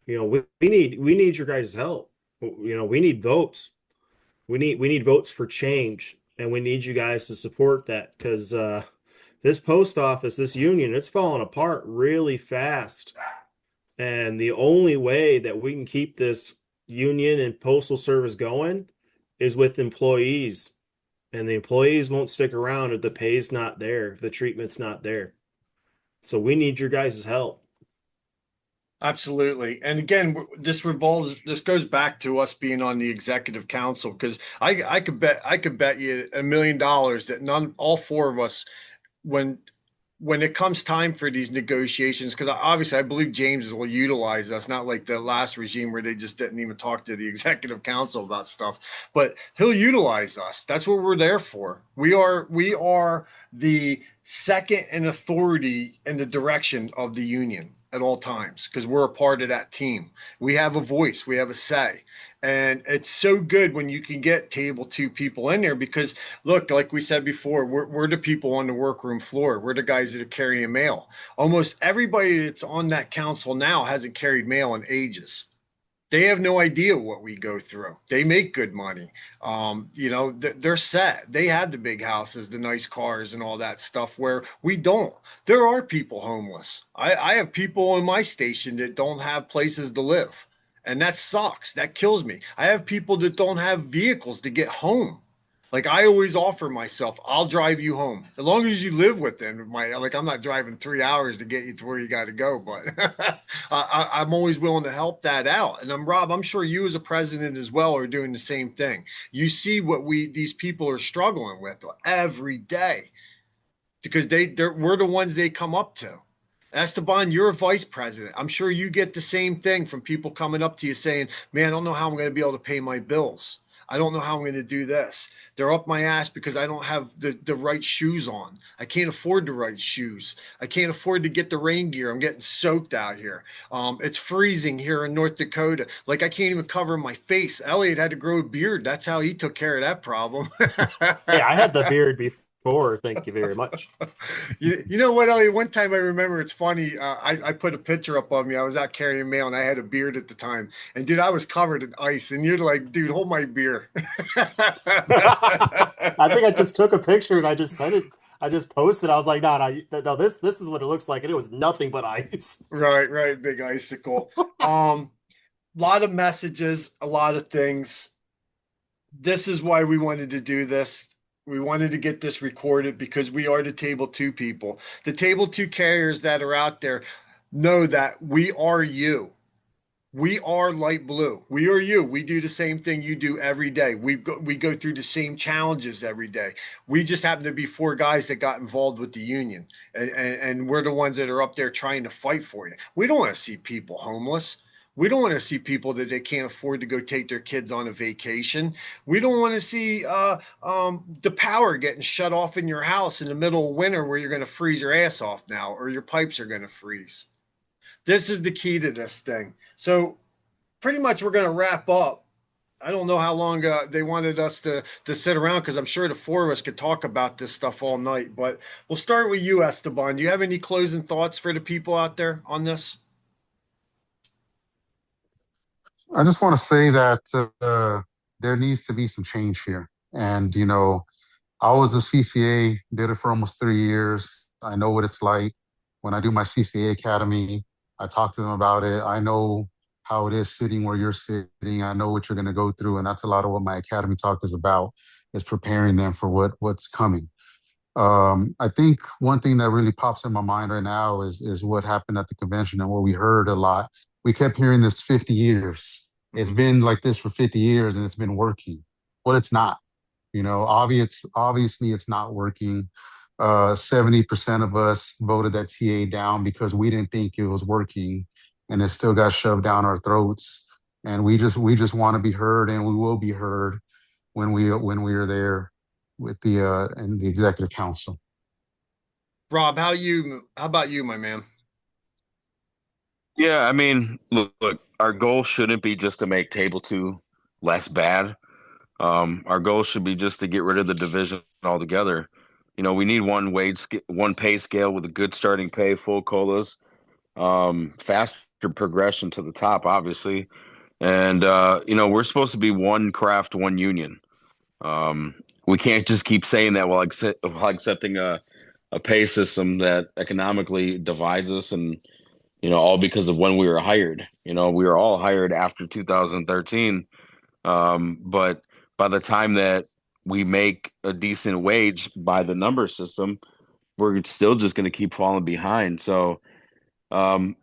We need your guys' help. We need votes. We need votes for change, and we need you guys to support that because this post office, this union, it's falling apart really fast. And the only way that we can keep this union and postal service going is with employees. And the employees won't stick around if the pay's not there, if the treatment's not there. So we need your guys' help. Absolutely. And again, this goes back to us being on the executive council because I could bet you $1 million that all four of us, when when it comes time for these negotiations, because obviously I believe James will utilize us, not like the last regime where they just didn't even talk to the executive council about stuff, but he'll utilize us. That's what we're there for. We are the second in authority in the direction of the union at all times because we're a part of that team. We have a voice, we have a say. And it's so good when you can get table two people in there because look, like we said before, we're the people on the workroom floor. We're the guys that are carrying mail. Almost everybody that's on that council now hasn't carried mail in ages. They have no idea what we go through. They make good money. They're set. They have the big houses, the nice cars, and all that stuff where we don't. There are people homeless. I have people in my station that don't have places to live. And that sucks. That kills me. I have people that don't have vehicles to get home. Like I always offer myself, I'll drive you home as long as you live within I'm not driving 3 hours to get you to where you got to go, but I'm always willing to help that out. And Rob, I'm sure you as a president as well are doing the same thing. You see what these people are struggling with every day because we're the ones they come up to. Esteban, you're a vice president. I'm sure you get the same thing from people coming up to you saying, man, I don't know how I'm going to be able to pay my bills. I don't know how I'm going to do this. They're up my ass because I don't have the right shoes on. I can't afford the right shoes. I can't afford to get the rain gear. I'm getting soaked out here. It's freezing here in North Dakota. Like I can't even cover my face. Elliot had to grow a beard. That's how he took care of that problem. Hey, I had the beard before. Thank you very much. You know what, Elliot? One time I remember, it's funny. I put a picture up of me. I was out carrying mail and I had a beard at the time. And dude, I was covered in ice. And you're like, dude, hold my beer. I think I just took a picture and I just sent it. I just posted. I was like, no, this is what it looks like, and it was nothing but ice. Right. Big icicle. A lot of messages, a lot of things. This is why we wanted to do this. We wanted to get this recorded because we are the table two people. The table two carriers that are out there know that we are you. We are light blue. We are you. We do the same thing you do every day. We go through the same challenges every day. We just happen to be four guys that got involved with the union, and we're the ones that are up there trying to fight for you. We don't want to see people homeless. We don't want to see people that they can't afford to go take their kids on a vacation. We don't want to see the power getting shut off in your house in the middle of winter where you're going to freeze your ass off now or your pipes are going to freeze. This is the key to this thing. So pretty much we're going to wrap up. I don't know how long they wanted us to sit around because I'm sure the four of us could talk about this stuff all night. But we'll start with you, Esteban. Do you have any closing thoughts for the people out there on this? I just want to say that there needs to be some change here. And, I was a CCA, did it for almost 3 years. I know what it's like. When I do my CCA Academy, I talk to them about it. I know how it is sitting where you're sitting. I know what you're going to go through. And that's a lot of what my Academy talk is about, is preparing them for what's coming. I think one thing that really pops in my mind right now is what happened at the convention and what we heard a lot. We kept hearing this 50 years. It's Mhm. been like this for 50 years and it's been working. Well, it's not. Obviously it's not working. 70% of us voted that TA down because we didn't think it was working, and it still got shoved down our throats. And we just want to be heard, and we will be heard when we are there with the and the executive council. Rob, how about you, my man? Yeah, I mean, look, our goal shouldn't be just to make table two less bad. Our goal should be just to get rid of the division altogether. We need one pay scale with a good starting pay, full colas, faster progression to the top, obviously, and we're supposed to be one craft, one union. Um, we can't just keep saying that while accepting a pay system that economically divides us, and all because of when we were hired. We were all hired after 2013, but by the time that we make a decent wage by the number system, we're still just going to keep falling behind. So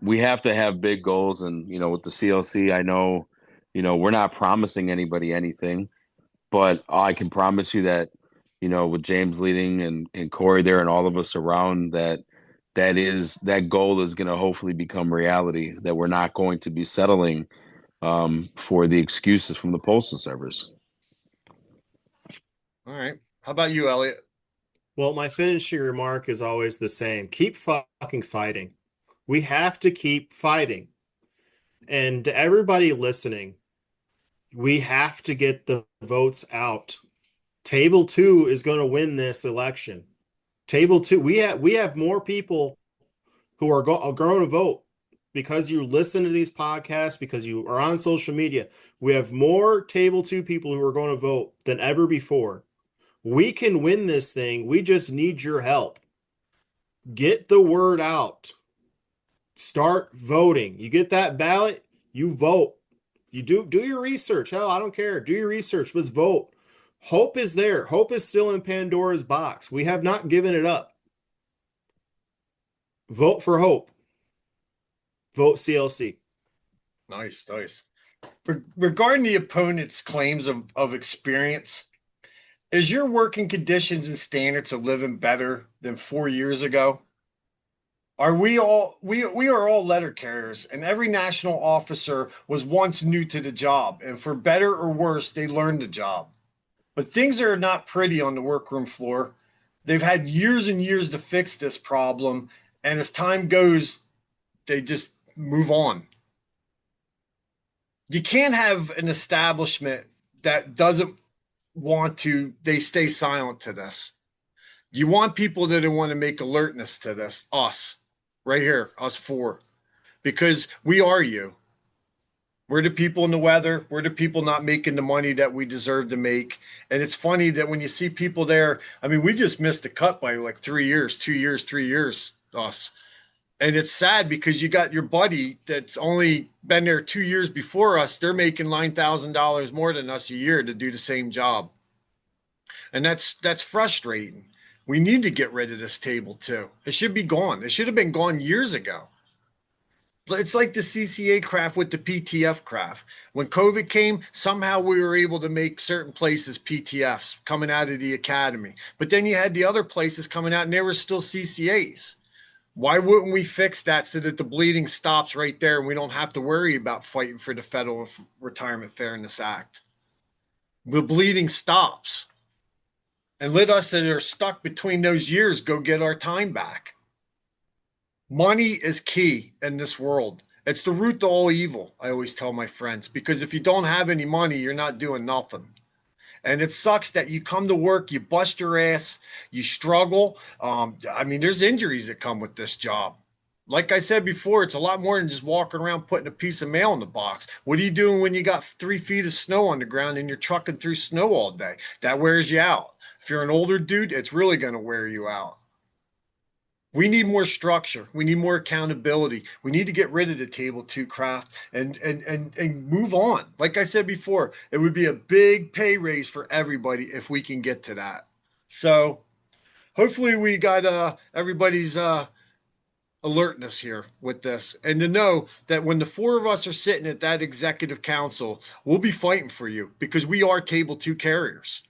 we have to have big goals. And, with the CLC, I know, we're not promising anybody anything, but I can promise you that, with James leading and Corey there and all of us around, that goal is going to hopefully become reality, that we're not going to be settling for the excuses from the postal service. All right. How about you, Elliot? Well, my finishing remark is always the same. Keep fucking fighting. We have to keep fighting. And to everybody listening, we have to get the votes out. Table two is going to win this election. Table two, we have more people who are going to vote because you listen to these podcasts, because you are on social media. We have more table two people who are going to vote than ever before. We can win this thing. We just need your help. Get the word out. Start voting. You get that ballot, you vote. You do your research. Hell, I don't care. Do your research. Let's vote. Hope is there. Hope is still in Pandora's box. We have not given it up. Vote for hope. Vote CLC. Nice, nice. Regarding the opponent's claims of experience, is your working conditions and standards of living better than 4 years ago? Are we are all letter carriers, and every national officer was once new to the job, and for better or worse, they learned the job. But things are not pretty on the workroom floor. They've had years and years to fix this problem, and as time goes, they just move on. You can't have an establishment that doesn't want to, they stay silent to this. You want people that want to make alertness to this, us, right here, us four, because we are you. We're the people in the weather. We're the people not making the money that we deserve to make. And it's funny that when you see people there, I mean, we just missed the cut by like 3 years, 2 years, 3 years, us. And it's sad because you got your buddy that's only been there 2 years before us. They're making $9,000 more than us a year to do the same job. And that's frustrating. We need to get rid of this table too. It should be gone. It should have been gone years ago. It's like the CCA craft with the PTF craft. When COVID came, somehow we were able to make certain places PTFs coming out of the academy. But then you had the other places coming out and they were still CCAs. Why wouldn't we fix that so that the bleeding stops right there and we don't have to worry about fighting for the Federal Retirement Fairness Act? The bleeding stops. And let us that are stuck between those years go get our time back. Money is key in this world. It's the root to all evil, I always tell my friends, because if you don't have any money, you're not doing nothing. And it sucks that you come to work, you bust your ass, you struggle. I mean, there's injuries that come with this job. Like I said before, it's a lot more than just walking around putting a piece of mail in the box. What are you doing when you got 3 feet of snow on the ground and you're trucking through snow all day? That wears you out. If you're an older dude, it's really going to wear you out. We need more structure. We need more accountability. We need to get rid of the table two craft and move on. Like I said before, it would be a big pay raise for everybody if we can get to that. So hopefully we got everybody's alertness here with this, and to know that when the four of us are sitting at that executive council, we'll be fighting for you because we are table two carriers.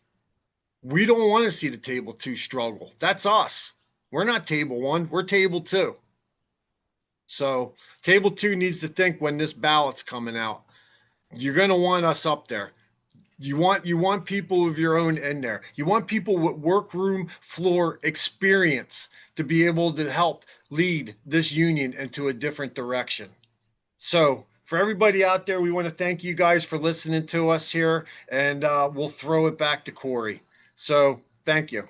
We don't want to see the table two struggle. That's us. We're not table one, we're table two. So table two needs to think when this ballot's coming out. You're going to want us up there. You want people of your own in there. You want people with workroom floor experience to be able to help lead this union into a different direction. So for everybody out there, we want to thank you guys for listening to us here, and we'll throw it back to Corey. So thank you.